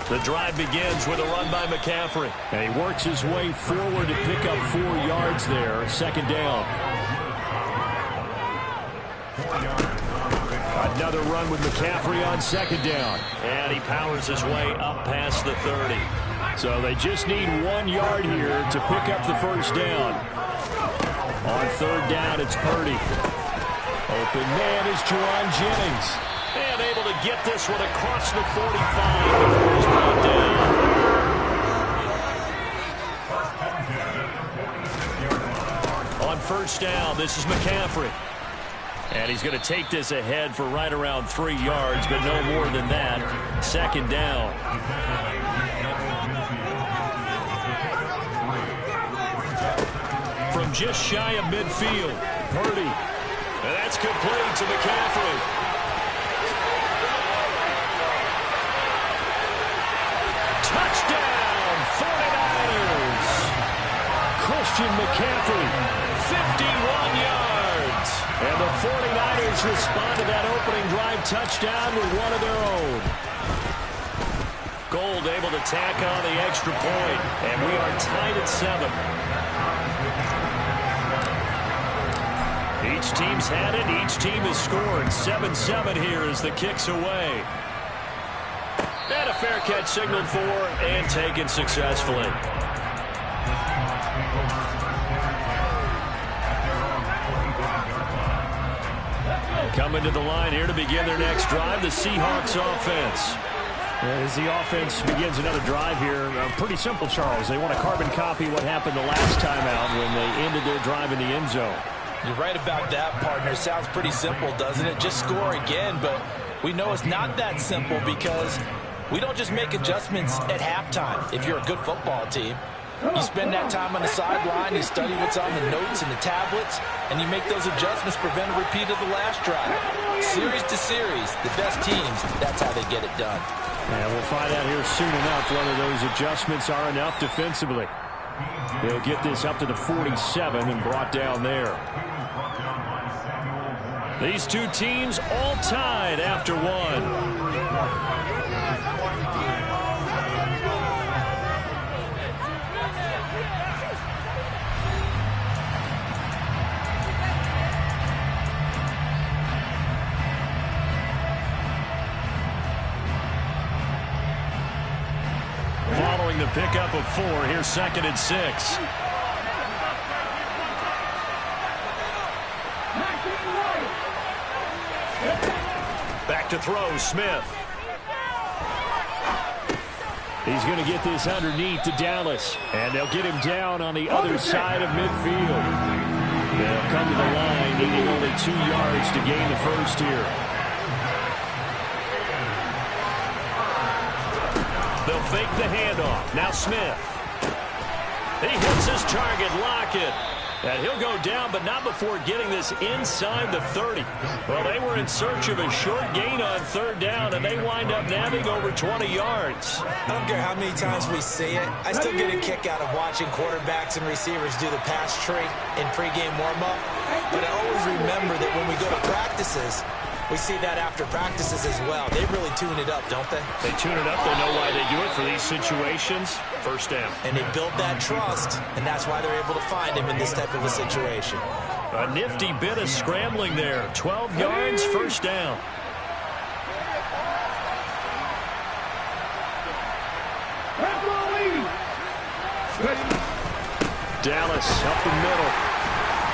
D: The drive begins with a run by McCaffrey. And he works his way forward to pick up 4 yards there. 2nd down. Another run with McCaffrey on 2nd down. And he powers his way up past the 30. So they just need 1 yard here to pick up the 1st down. On 3rd down, it's Purdy. Open man is Juwan Jennings. And able to get this one across the 45 before he's brought down. On 1st down, this is McCaffrey. And he's going to take this ahead for right around 3 yards, but no more than that. 2nd down. From just shy of midfield, Purdy. And that's complete to McCaffrey. Touchdown, 49ers. Christian McCaffrey, 51 yards. And the 49ers respond to that opening drive touchdown with one of their own. Gold able to tack on the extra point, and we are tied at 7. Each team's had it. Each team has scored. 7-7 here as the kick's away. And a fair catch signaled for and taken successfully. Coming to the line here to begin their next drive, the Seahawks offense. As the offense begins another drive here, pretty simple, Charles. They want to carbon copy what happened the last time out when they ended their drive in the end zone.
C: You're right about that, partner. Sounds pretty simple, doesn't it? Just score again, but we know it's not that simple because we don't just make adjustments at halftime. If you're a good football team, you spend that time on the sideline, you study what's on the notes and the tablets, and you make those adjustments, prevent a repeat of the last drive. Series to series, the best teams, that's how they get it done.
D: And we'll find out here soon enough whether those adjustments are enough defensively. They'll get this up to the 47 and brought down there. These two teams all tied after one. Following the pickup of 4, here's 2nd and 6. Back to throw, Smith. He's going to get this underneath to Dallas. And they'll get him down on the other side of midfield. They'll come to the line, needing only 2 yards to gain the first here. They'll fake the handoff. Now Smith. He hits his target, Lockett. And he'll go down, but not before getting this inside the 30. Well, they were in search of a short gain on 3rd down, and they wind up nabbing over 20 yards.
C: I don't care how many times we see it. I still get a kick out of watching quarterbacks and receivers do the pass tree in pregame warm-up. But I always remember that when we go to practices, we see that after practices as well. They really tune it up, don't they?
D: They tune it up. They know why they do it for these situations. First down.
C: And they build that trust, and that's why they're able to find him in this type of a situation.
D: A nifty bit of scrambling there. 12 yards, first down. Dallas up the middle.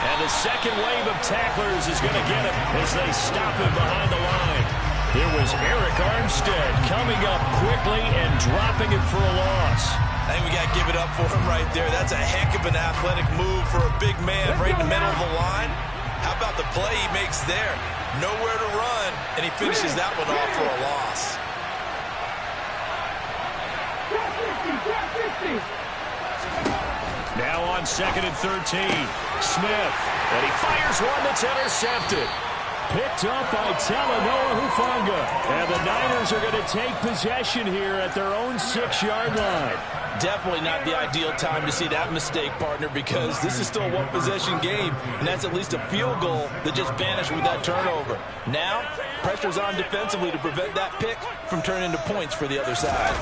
D: And the second wave of tacklers is going to get him as they stop him behind the line. It was Eric Armstead coming up quickly and dropping him for a loss.
C: I think we got to give it up for him right there. That's a heck of an athletic move for a big man right in the middle of the line. How about the play he makes there? Nowhere to run, and he finishes that one off for a loss.
D: Now on 2nd and 13. Smith. And he fires one that's intercepted. Picked up by Talanoa Hufanga. And the Niners are going to take possession here at their own 6-yard line.
C: Definitely not the ideal time to see that mistake, partner, because this is still a one-possession game, and that's at least a field goal that just vanished with that turnover. Now, pressure's on defensively to prevent that pick from turning into points for the other side.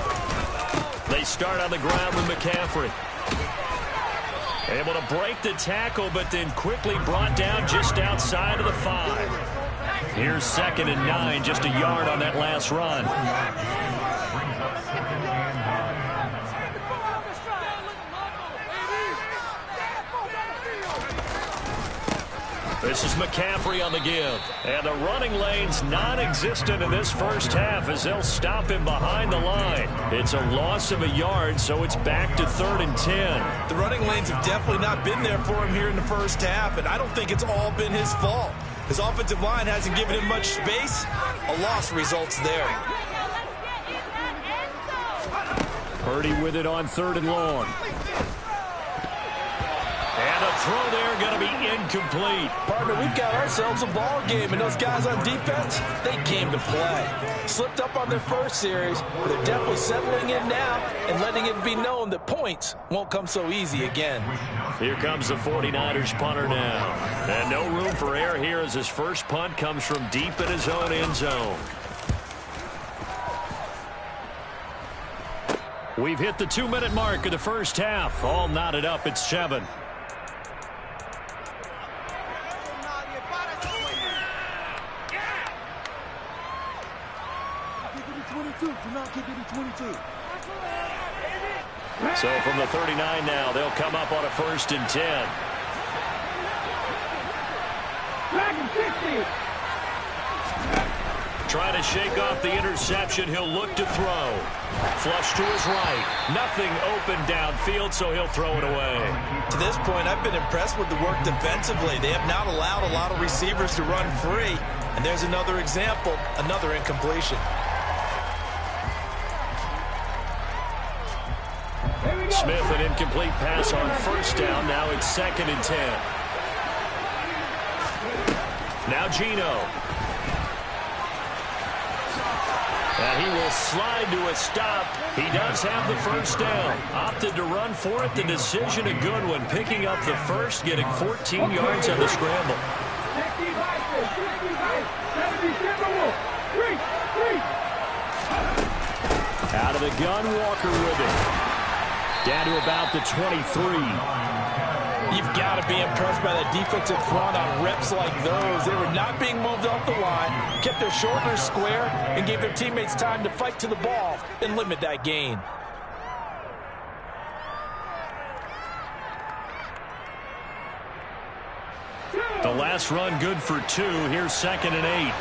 D: They start on the ground with McCaffrey. Able to break the tackle, but then quickly brought down just outside of the 5. Here's 2nd and 9, just a yard on that last run. This is McCaffrey on the give. And the running lane's non-existent in this first half as they'll stop him behind the line. It's a loss of a yard, so it's back to 3rd and 10.
C: The running lanes have definitely not been there for him here in the first half, and I don't think it's all been his fault. His offensive line hasn't given him much space. A loss results there.
D: Purdy with it on 3rd and long. And a throw there going to be incomplete.
C: Partner, we've got ourselves a ball game, and those guys on defense, they came to play. Slipped up on their first series, but they're definitely settling in now and letting it be known that points won't come so easy again.
D: Here comes the 49ers punter now. And no room for error here as his first punt comes from deep in his own end zone. We've hit the 2-minute mark of the first half. All knotted up at 7. So from the 39 now, they'll come up on a 1st and 10. Trying to shake off the interception. He'll look to throw. Flush to his right. Nothing open downfield, so he'll throw it away.
C: To this point, I've been impressed with the work defensively. They have not allowed a lot of receivers to run free. And there's another example, another incompletion.
D: Smith, an incomplete pass on 1st down. Now it's 2nd and 10. Now Gino. And he will slide to a stop. He does have the 1st down. Opted to run for it. The decision a good one. Picking up the first, getting 14 yards on the scramble. Out of the gun, Walker with it. Down to about the 23.
C: You've got to be impressed by that defensive front on reps like those. They were not being moved off the line, kept their shoulders square, and gave their teammates time to fight to the ball and limit that gain.
D: The last run good for 2. Here's 2nd and 8.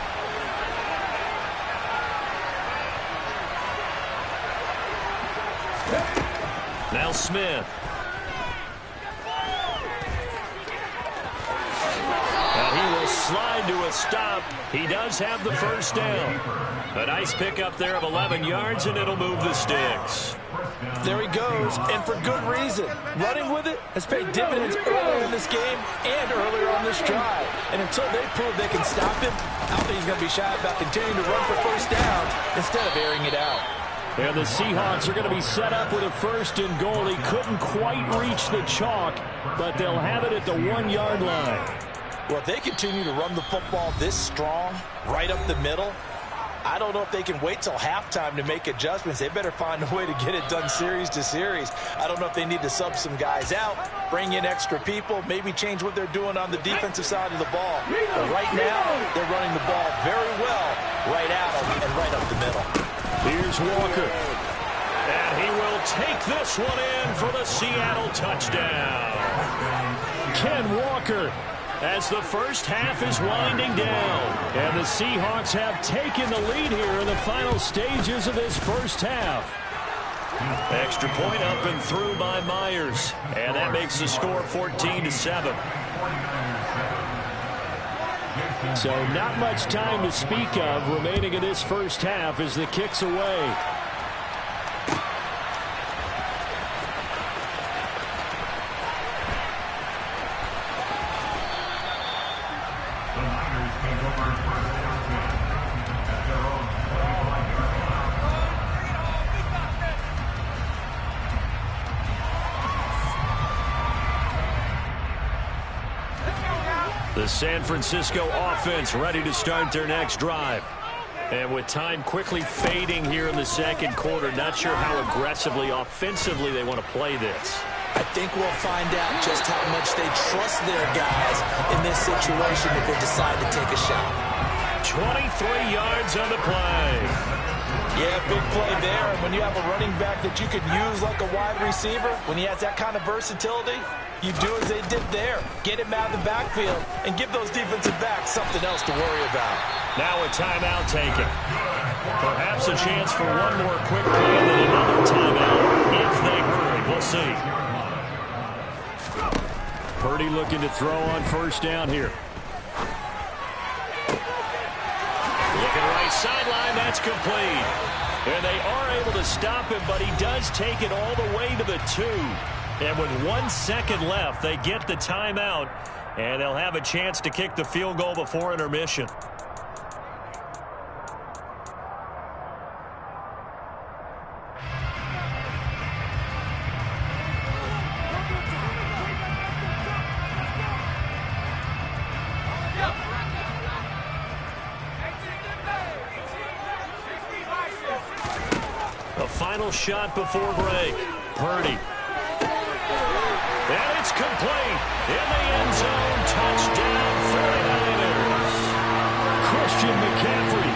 D: Now Smith. And he will slide to a stop. He does have the first down. A nice pickup there of 11 yards, and it'll move the sticks.
C: There he goes, and for good reason. Running with it has paid dividends earlier in this game and earlier on this drive. And until they prove they can stop him, I don't think he's going to be shy about continuing to run for first down instead of airing it out.
D: And the Seahawks are going to be set up with a first and goal. He couldn't quite reach the chalk, but they'll have it at the 1-yard line.
C: Well, if they continue to run the football this strong, right up the middle, I don't know if they can wait till halftime to make adjustments. They better find a way to get it done series to series. I don't know if they need to sub some guys out, bring in extra people, maybe change what they're doing on the defensive side of the ball. But right now, they're running the ball very well right out and right up the middle.
D: Here's Walker. And he will take this one in for the Seattle touchdown. Ken Walker, as the first half is winding down. And the Seahawks have taken the lead here in the final stages of this first half. Extra point up and through by Myers. And that makes the score 14-7. So not much time to speak of remaining in this first half as the kick's away. The San Francisco offense ready to start their next drive. And with time quickly fading here in the second quarter, not sure how aggressively, offensively they want to play this.
C: I think we'll find out just how much they trust their guys in this situation if they decide to take a shot.
D: 23 yards on the play.
C: Yeah, big play there. And when you have a running back that you could use like a wide receiver, when he has that kind of versatility, you do as they did there. Get him out of the backfield and give those defensive backs something else to worry about.
D: Now a timeout taken. Perhaps a chance for one more quick play and then another timeout if they hurry. We'll see. Purdy looking to throw on first down here. Looking right sideline, that's complete. And they are able to stop him, but he does take it all the way to the 2. And with 1 second left, they get the timeout, and they'll have a chance to kick the field goal before intermission. A final shot before break. Purdy. And it's complete. In the end zone. Touchdown 49ers. Christian McCaffrey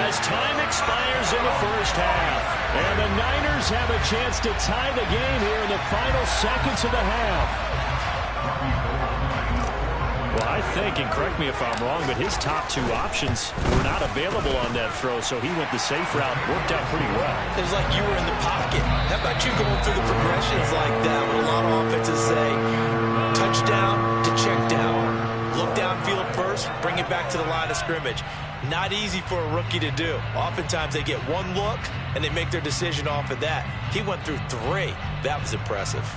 D: as time expires in the first half. And the Niners have a chance to tie the game here in the final seconds of the half. Well, I think, and correct me if I'm wrong, but his top 2 options were not available on that throw, so he went the safe route. Worked out pretty well.
C: It was like you were in the pocket. How about you going through the progressions like that? What a lot of offenses say. Touchdown to check down. Look downfield first, bring it back to the line of scrimmage. Not easy for a rookie to do. Oftentimes they get one look, and they make their decision off of that. He went through 3. That was impressive.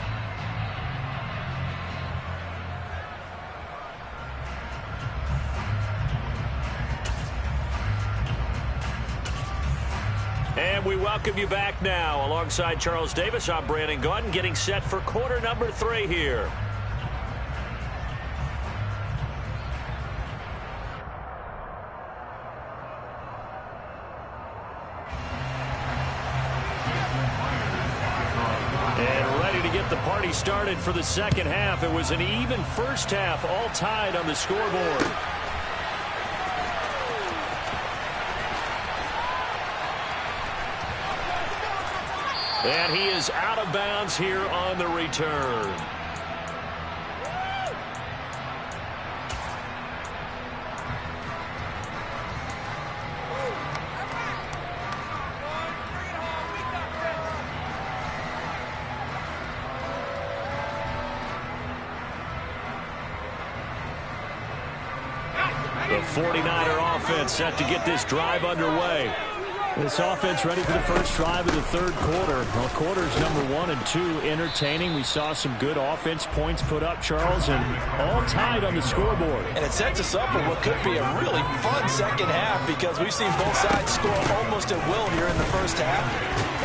D: And we welcome you back now. Alongside Charles Davis, I'm Brandon Gaudin, getting set for quarter number 3 here. And ready to get the party started for the second half. It was an even first half, all tied on the scoreboard. And he is out of bounds here on the return. The 49er offense set to get this drive underway. This offense ready for the first drive of the third quarter. Well, quarters number 1 and 2 entertaining. We saw some good offense points put up, Charles, and all tied on the scoreboard.
C: And it sets us up for what could be a really fun second half because we've seen both sides score almost at will here in the first half.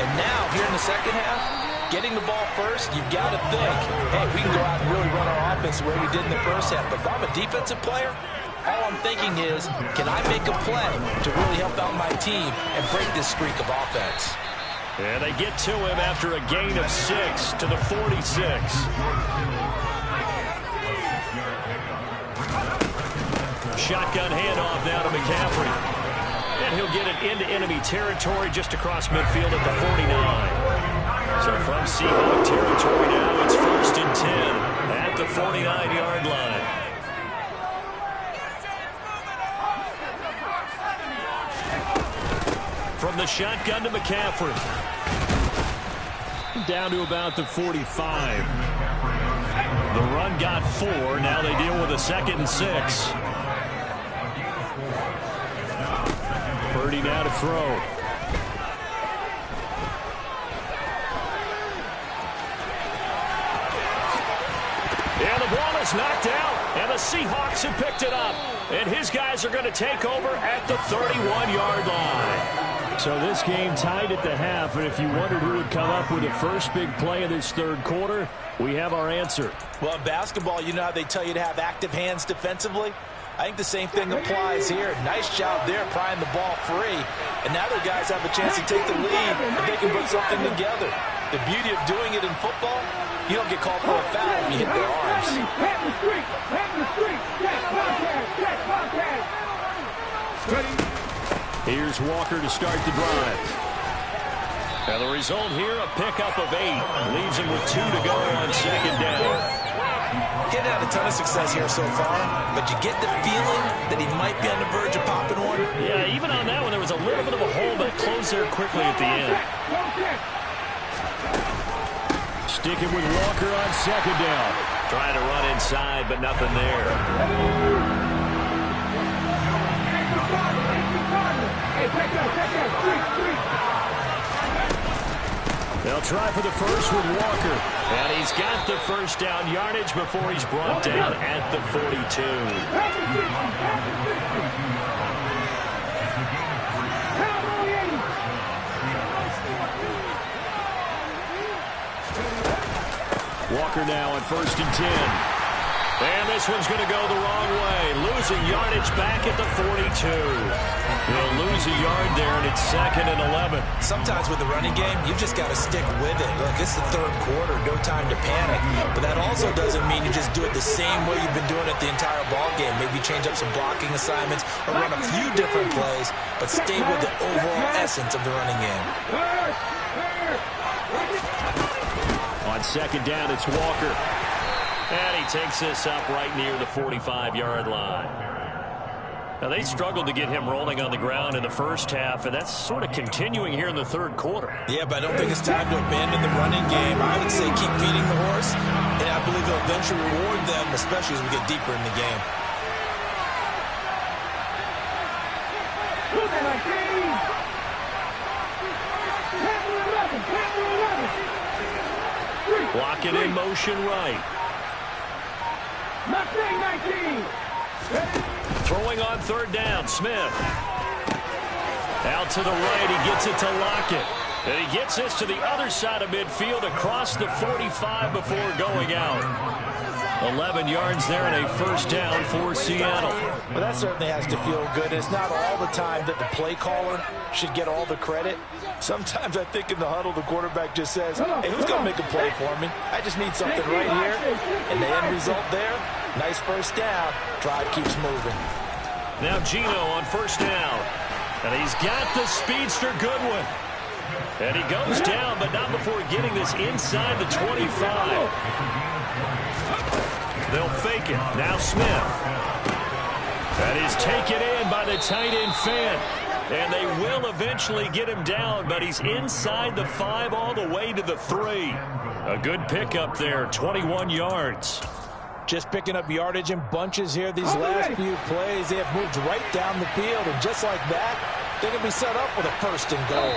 C: And now, here in the second half, getting the ball first, you've got to think, hey, we can go out and really run our offense the way we did in the first half. But if I'm a defensive player, all I'm thinking is, can I make a play to really help out my team and break this streak of offense?
D: And they get to him after a gain of 6 to the 46. Shotgun handoff now to McCaffrey. And he'll get it into enemy territory just across midfield at the 49. So from Seahawk territory now, it's 1st and 10 at the 49-yard line. From the shotgun to McCaffrey. Down to about the 45. The run got 4. Now they deal with a 2nd and 6. Purdy now to throw. And the ball is knocked out. And the Seahawks have picked it up. And his guys are going to take over at the 31-yard line. So this game tied at the half, and if you wondered who would come up with the first big play of this third quarter, we have our answer.
C: Well, in basketball, you know how they tell you to have active hands defensively? I think the same thing applies here. Nice job there, prying the ball free. And now their guys have a chance to take the lead if they can put something together. The beauty of doing it in football, you don't get called for a foul if you hit their arms.
D: Here's Walker to start the drive. And the result here, a pickup of 8. Leaves him with 2 to go on 2nd down.
C: Getting had a ton of success here so far, but you get the feeling that he might be on the verge of popping one.
D: Yeah, even on that one, there was a little bit of a hole, but closed there quickly at the end. Sticking with Walker on 2nd down. Trying to run inside, but nothing there. They'll try for the first with Walker. And he's got the first down yardage before he's brought down at the 42. Walker now on 1st and 10. And this one's going to go the wrong way. Losing yardage back at the 42. They'll lose a yard there, and it's 2nd and 11.
C: Sometimes with the running game, you've just got to stick with it. Look, it's the third quarter, no time to panic. But that also doesn't mean you just do it the same way you've been doing it the entire ball game. Maybe change up some blocking assignments or run a few different plays, but stay with the overall essence of the running game.
D: On 2nd down, it's Walker. And he takes this up right near the 45-yard line. Now, they struggled to get him rolling on the ground in the first half, and that's sort of continuing here in the third quarter.
C: Yeah, but I don't think it's time to abandon the running game. I would say keep feeding the horse, and I believe they'll eventually reward them, especially as we get deeper in the game.
D: Blocking in motion right. Throwing on 3rd down, Smith. Out to the right, he gets it to Lockett. And he gets this to the other side of midfield across the 45 before going out. 11 yards there and a 1st down for Seattle.
C: Well, that certainly has to feel good. It's not all the time that the play caller should get all the credit. Sometimes I think in the huddle, the quarterback just says, hey, who's going to make a play for me? I just need something right here. And the end result there, nice 1st down. Drive keeps moving.
D: Now Gino on 1st down. And he's got the speedster Goodwin. And he goes down, but not before getting this inside the 25. They'll fake it. Now Smith. That is taken in by the tight end Fant. And they will eventually get him down, but he's inside the 5 all the way to the 3. A good pickup there, 21 yards.
C: Just picking up yardage in bunches here these last few plays. They have moved right down the field, and just like that, they're going to be set up with a 1st and goal.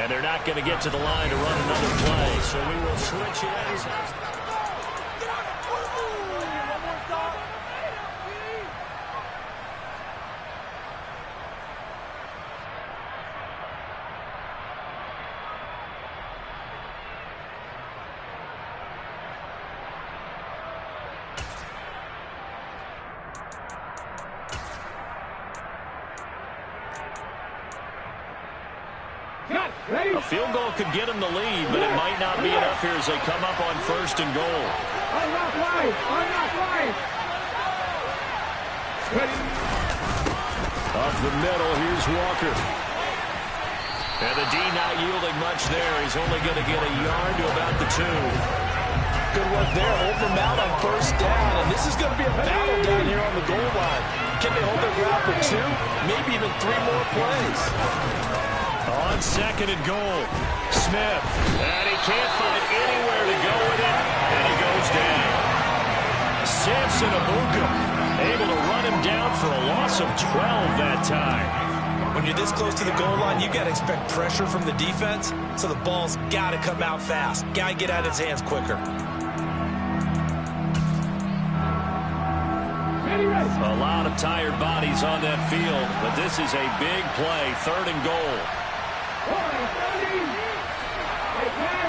D: And they're not going to get to the line to run another play, so we will switch it. A field goal could get them the lead, but it might not be enough here as they come up on 1st and goal. Up the middle, here's Walker. And the D not yielding much there. He's only going to get a yard to about the 2.
C: Good work there. Hold them out on 1st down, and this is going to be a battle down here on the goal line. Can they hold their ground for 2, maybe even 3 more plays?
D: On 2nd and goal, Smith, and he can't find anywhere to go with it, and he goes down. Samson Abuka able to run him down for a loss of 12 that time.
C: When you're this close to the goal line, you got to expect pressure from the defense, so the ball's got to come out fast. Got to get out of his hands quicker.
D: A lot of tired bodies on that field, but this is a big play, 3rd and goal.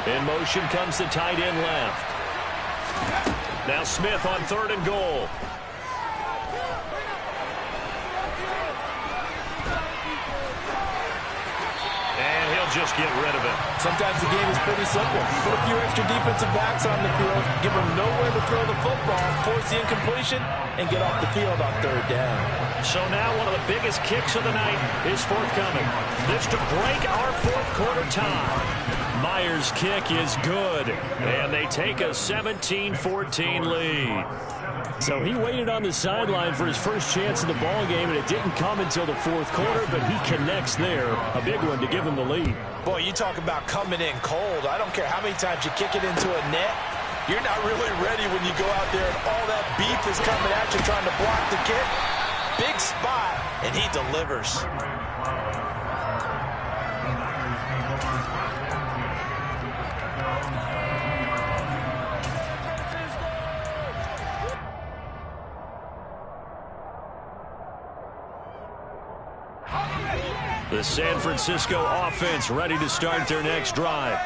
D: In motion comes the tight end left. Now Smith on 3rd and goal. And he'll just get rid of it.
C: Sometimes the game is pretty simple. Put a few extra defensive backs on the field, give them nowhere to throw the football, force the incompletion, and get off the field on 3rd down.
D: So now one of the biggest kicks of the night is forthcoming. This to break our 4th quarter tie. Myers' kick is good, and they take a 17-14 lead. So he waited on the sideline for his first chance in the ball game, and it didn't come until the 4th quarter, but he connects there. A big one to give him the lead.
C: Boy, you talk about coming in cold. I don't care how many times you kick it into a net. You're not really ready when you go out there and all that beef is coming at you trying to block the kick. Big spot, and he delivers.
D: The San Francisco offense ready to start their next drive.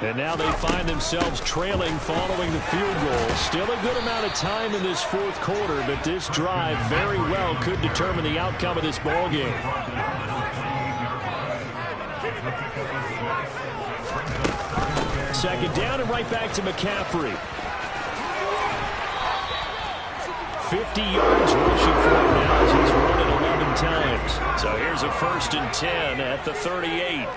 D: And now they find themselves trailing following the field goal. Still a good amount of time in this 4th quarter, but this drive very well could determine the outcome of this ball game. Second down and right back to McCaffrey. 50 yards rushing for him now as he's run it 11 times. So here's a 1st and 10 at the 38.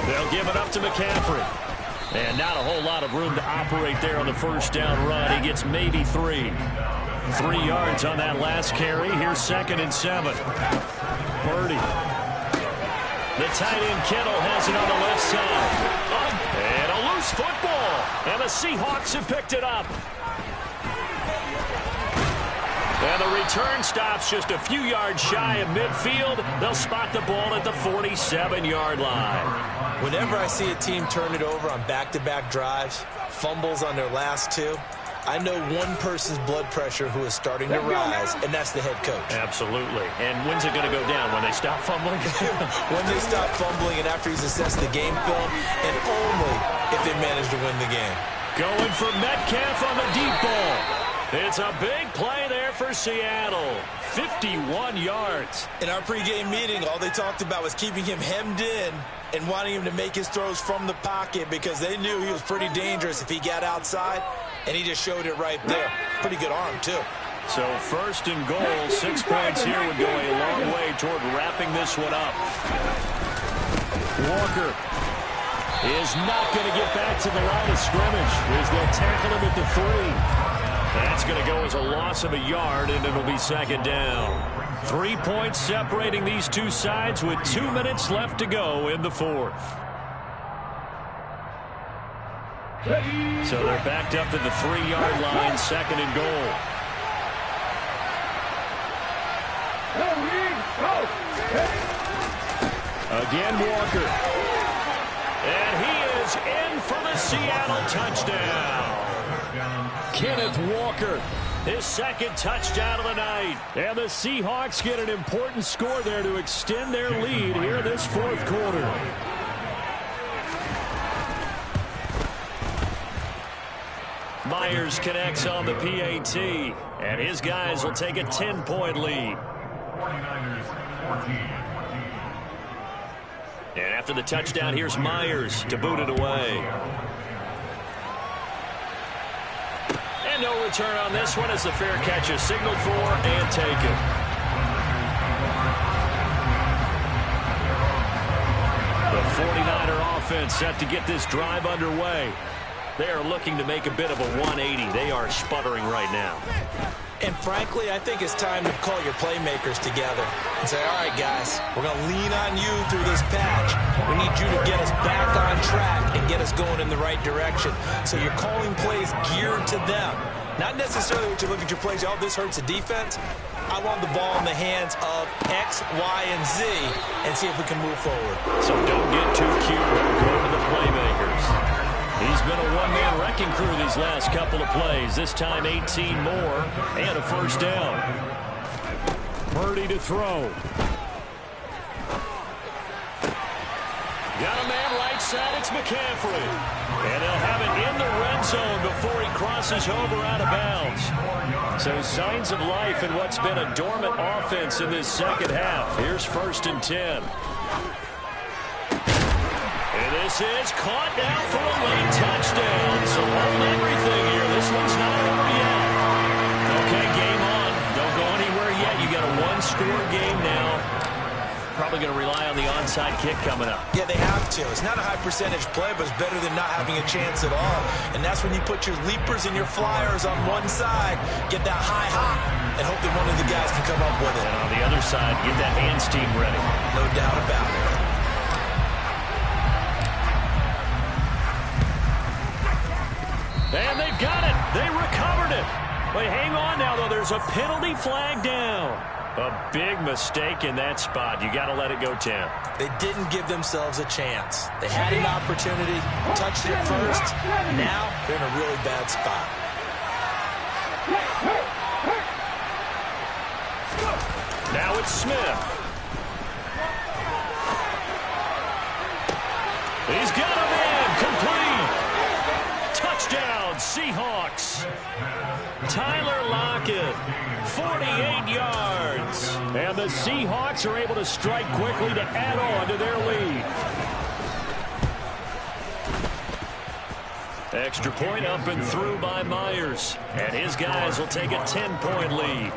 D: They'll give it up to McCaffrey. And not a whole lot of room to operate there on the 1st down run. He gets maybe 3. 3 yards on that last carry. Here's 2nd and 7. Purdy. The tight end Kittle has it on the left side. And a loose football. And the Seahawks have picked it up. And the return stops just a few yards shy of midfield. They'll spot the ball at the 47-yard line.
C: Whenever I see a team turn it over on back-to-back drives, fumbles on their last 2, I know one person's blood pressure who is starting to rise, and that's the head coach.
D: Absolutely. And when's it going to go down? When they stop fumbling?
C: When they stop fumbling and after he's assessed the game film, and only if they manage to win the game.
D: Going for Metcalf on the deep ball. It's a big play there for Seattle. 51 yards.
C: In our pregame meeting, all they talked about was keeping him hemmed in and wanting him to make his throws from the pocket because they knew he was pretty dangerous if he got outside, and he just showed it right there. Pretty good arm, too.
D: So 1st and goal, 6 points here would go a long way toward wrapping this one up. Walker is not going to get back to the line of scrimmage as they'll tackle him at the 3. That's going to go as a loss of a yard, and it'll be 2nd down. 3 points separating these two sides with 2 minutes left to go in the 4th. So they're backed up to the 3-yard line, 2nd and goal. Again, Walker. And he is in for the Seattle touchdown. Kenneth Walker, his 2nd touchdown of the night. And the Seahawks get an important score there to extend their lead here in this 4th quarter. Myers connects on the PAT, and his guys will take a 10-point lead.
F: 49ers 14.
D: And after the touchdown, here's Myers to boot it away. And no return on this one as the fair catch is signaled for and taken. The 49er offense set to get this drive underway. They are looking to make a bit of a 180. They are sputtering right now.
C: And frankly, I think it's time to call your playmakers together and say, all right, guys, we're going to lean on you through this patch. We need you to get us back on track and get us going in the right direction. So you're calling plays geared to them. Not necessarily what you look at your plays, oh, this hurts the defense. I want the ball in the hands of X, Y, and Z and see if we can move forward. So
D: don't get too cute. Don't go to the playmakers. He's been a one-man wrecking crew these last couple of plays. This time 18 more and a 1st down. Purdy to throw. Got a man right side. It's McCaffrey. And they'll have it in the red zone before he crosses over out of bounds. So signs of life in what's been a dormant offense in this 2nd half. Here's 1st and 10. This is caught down for a late touchdown. So hold everything here. This one's not over yet. Okay, game on. Don't go anywhere yet. You got a 1-score game now. Probably going to rely on the onside kick coming up.
C: Yeah, they have to. It's not a high percentage play, but it's better than not having a chance at all. And that's when you put your leapers and your flyers on one side, get that high hop, and hope that one of the guys can come up with it.
D: And on the other side, get that hands team ready.
C: No doubt about it.
D: And they've got it. They recovered it. But hang on now, though. There's a penalty flag down. A big mistake in that spot. You got to let it go, Tim.
C: They didn't give themselves a chance. They had an opportunity, touched it first. Now they're in a really bad spot.
D: Now it's Smith. He's got a man complete. Touchdown, Seahawks. Tyler Lockett, 48 yards. And the Seahawks are able to strike quickly to add on to their lead. Extra point up and through by Myers. And his guys will take a 10-point lead.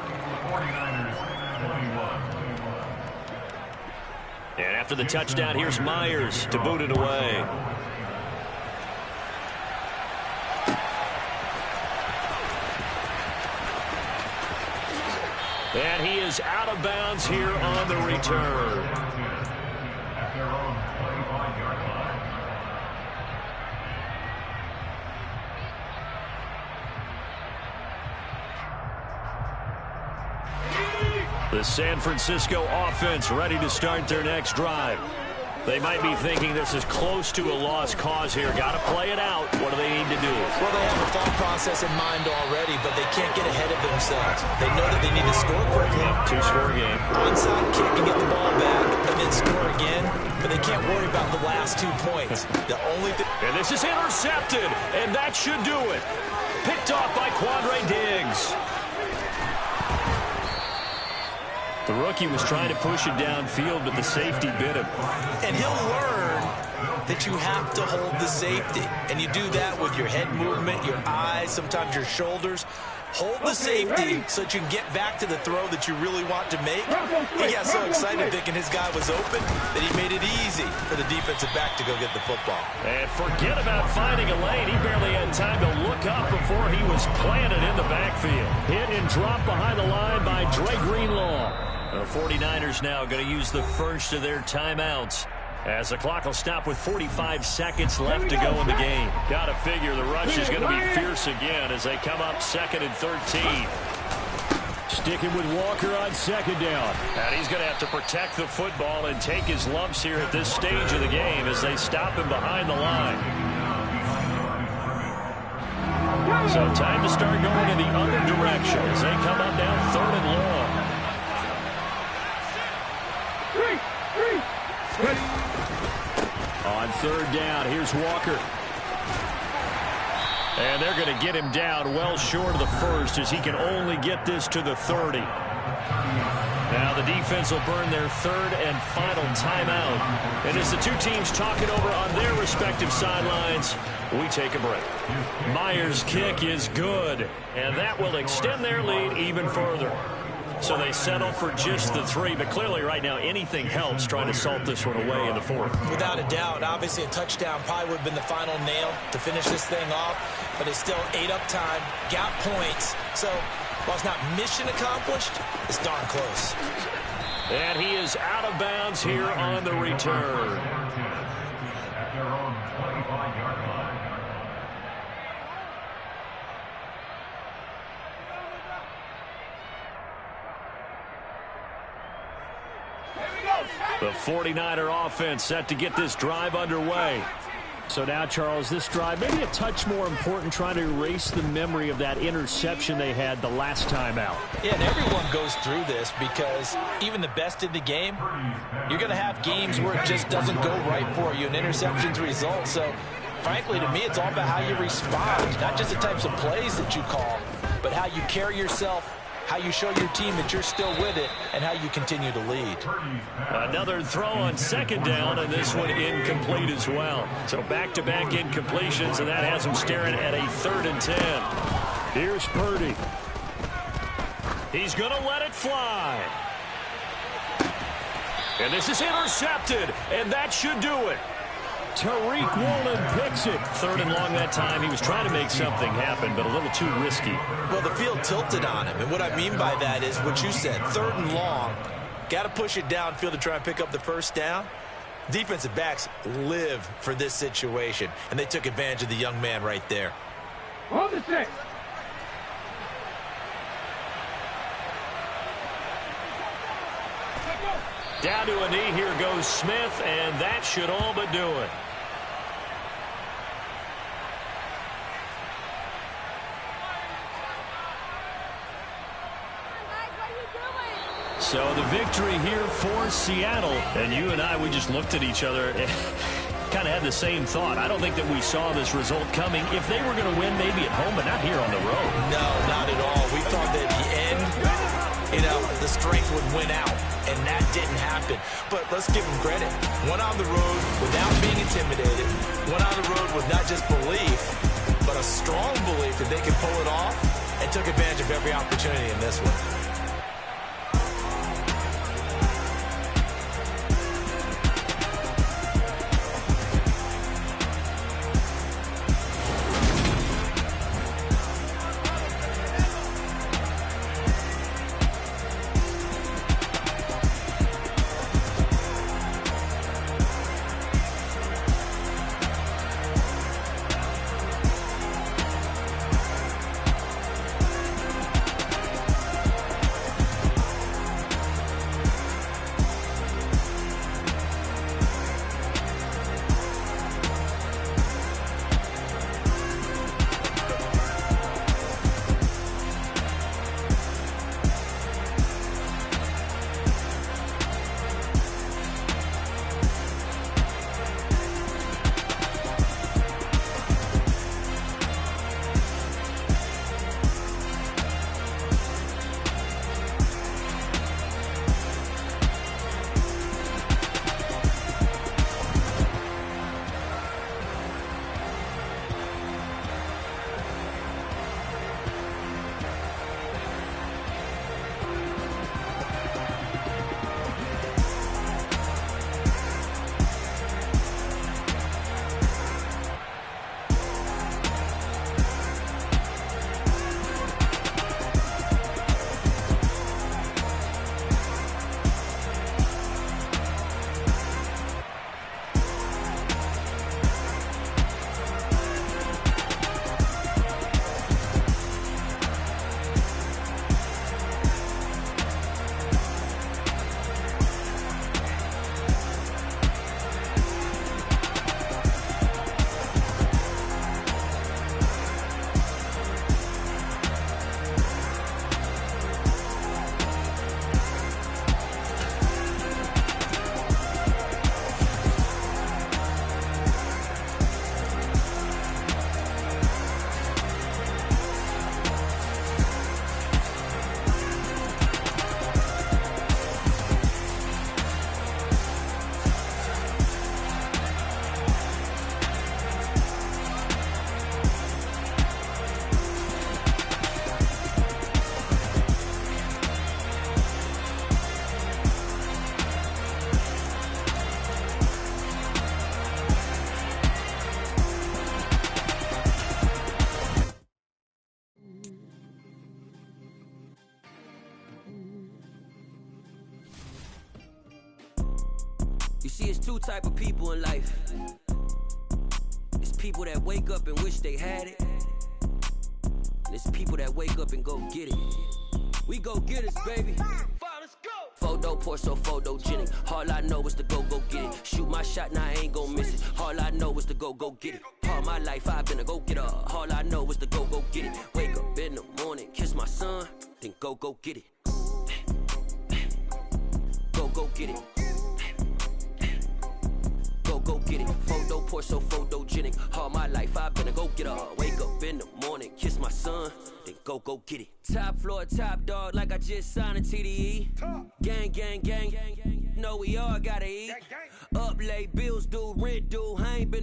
D: And after the touchdown, here's Myers to boot it away. And he is out of bounds here on the return. The San Francisco offense ready to start their next drive. They might be thinking this is close to a lost cause here. Got to play it out. What do they need to do?
C: Well, they have a thought process in mind already, but they can't get ahead of themselves. They know that they need to score quickly.
D: Yep, 2-score game.
C: Onside kick and get the ball back and then score again, but they can't worry about the last 2 points. The only thing...
D: And this is intercepted, and that should do it. Picked off by Quandre Diggs. The rookie was trying to push it downfield, but the safety bit him.
C: And he'll learn that you have to hold the safety. And you do that with your head movement, your eyes, sometimes your shoulders. Hold the safety so that you can get back to the throw that you really want to make. He got so excited thinking his guy was open that he made it easy for the defensive back to go get the football.
D: And forget about finding a lane. He barely had time to look up before he was planted in the backfield. Hit and dropped behind the line by Dre Greenlaw. The 49ers now going to use the first of their timeouts. As the clock will stop with 45 seconds left to go in the game. Got to figure the rush is going to be fierce again as they come up 2nd and 13.
A: Sticking with Walker on 2nd down.
D: And he's going to have to protect the football and take his lumps here at this stage of the game as they stop him behind the line. So time to start going in the other direction as they come up now 3rd and long.
A: On 3rd down, here's Walker.
D: And they're going to get him down well short of the 1st as he can only get this to the 30. Now the defense will burn their 3rd and final timeout. And as the two teams talk it over on their respective sidelines, we take a break. Myers' kick is good, and that will extend their lead even further. So they settle for just the 3, but clearly right now anything helps trying to salt this one away in the 4th.
C: Without a doubt, obviously a touchdown probably would have been the final nail to finish this thing off, but it's still ate up time, got points. So while it's not mission accomplished, it's darn close.
D: And he is out of bounds here on the return.
F: At their own 25-yard line.
D: The 49er offense set to get this drive underway.
A: So now, Charles, this drive maybe a touch more important, trying to erase the memory of that interception they had the last time out.
C: Yeah, and everyone goes through this because even the best in the game, you're going to have games where it just doesn't go right for you, and interceptions result. So, frankly, to me, it's all about how you respond, not just the types of plays that you call, but how you carry yourself, how you show your team that you're still with it, and how you continue to lead.
D: Another throw on 2nd down, and this one incomplete as well. So back-to-back incompletions, and that has them staring at a 3rd and 10.
A: Here's Purdy.
D: He's going to let it fly. And this is intercepted, and that should do it.
A: Tariq Woolen picks it.
D: 3rd and long that time. He was trying to make something happen, but a little too risky.
C: Well, the field tilted on him, and what I mean by that is what you said, 3rd and long. Got to push it downfield to try and pick up the 1st down. Defensive backs live for this situation, and they took advantage of the young man right there.
B: Hold the 6.
D: Down to a knee, here goes Smith, and that should all but do it. So the victory here for Seattle. And you and I, we just looked at each other and kind of had the same thought. I don't think that we saw this result coming. If they were going to win, maybe at home, but not here on the road.
C: No, not at all. We thought that at the end, the strength would win out, and that didn't happen. But let's give them credit. Went on the road without being intimidated. Went on the road with not just belief, but a strong belief that they could pull it off, and took advantage of every opportunity in this one.
G: See, it's two type of people in life. It's people that wake up and wish they had it. And it's people that wake up and go get it. We go get it, baby. Let's go. Photo pour so photogenic. All I know is to go get it. Shoot my shot, now I ain't gon' miss it. All I know is to go get it. All my life I've been a go-getter. All I know is to go get it. Wake up in the morning, kiss my son, then go get it. Go get it. Go get it. Photo pour so photogenic. All my life I've been a go-getter. Wake up in the morning, kiss my son, then go get it. Top floor, top dog, like I just signed a TDE. Gang, gang, gang. Know we all gotta eat. Up late, bills due, rent due. I ain't been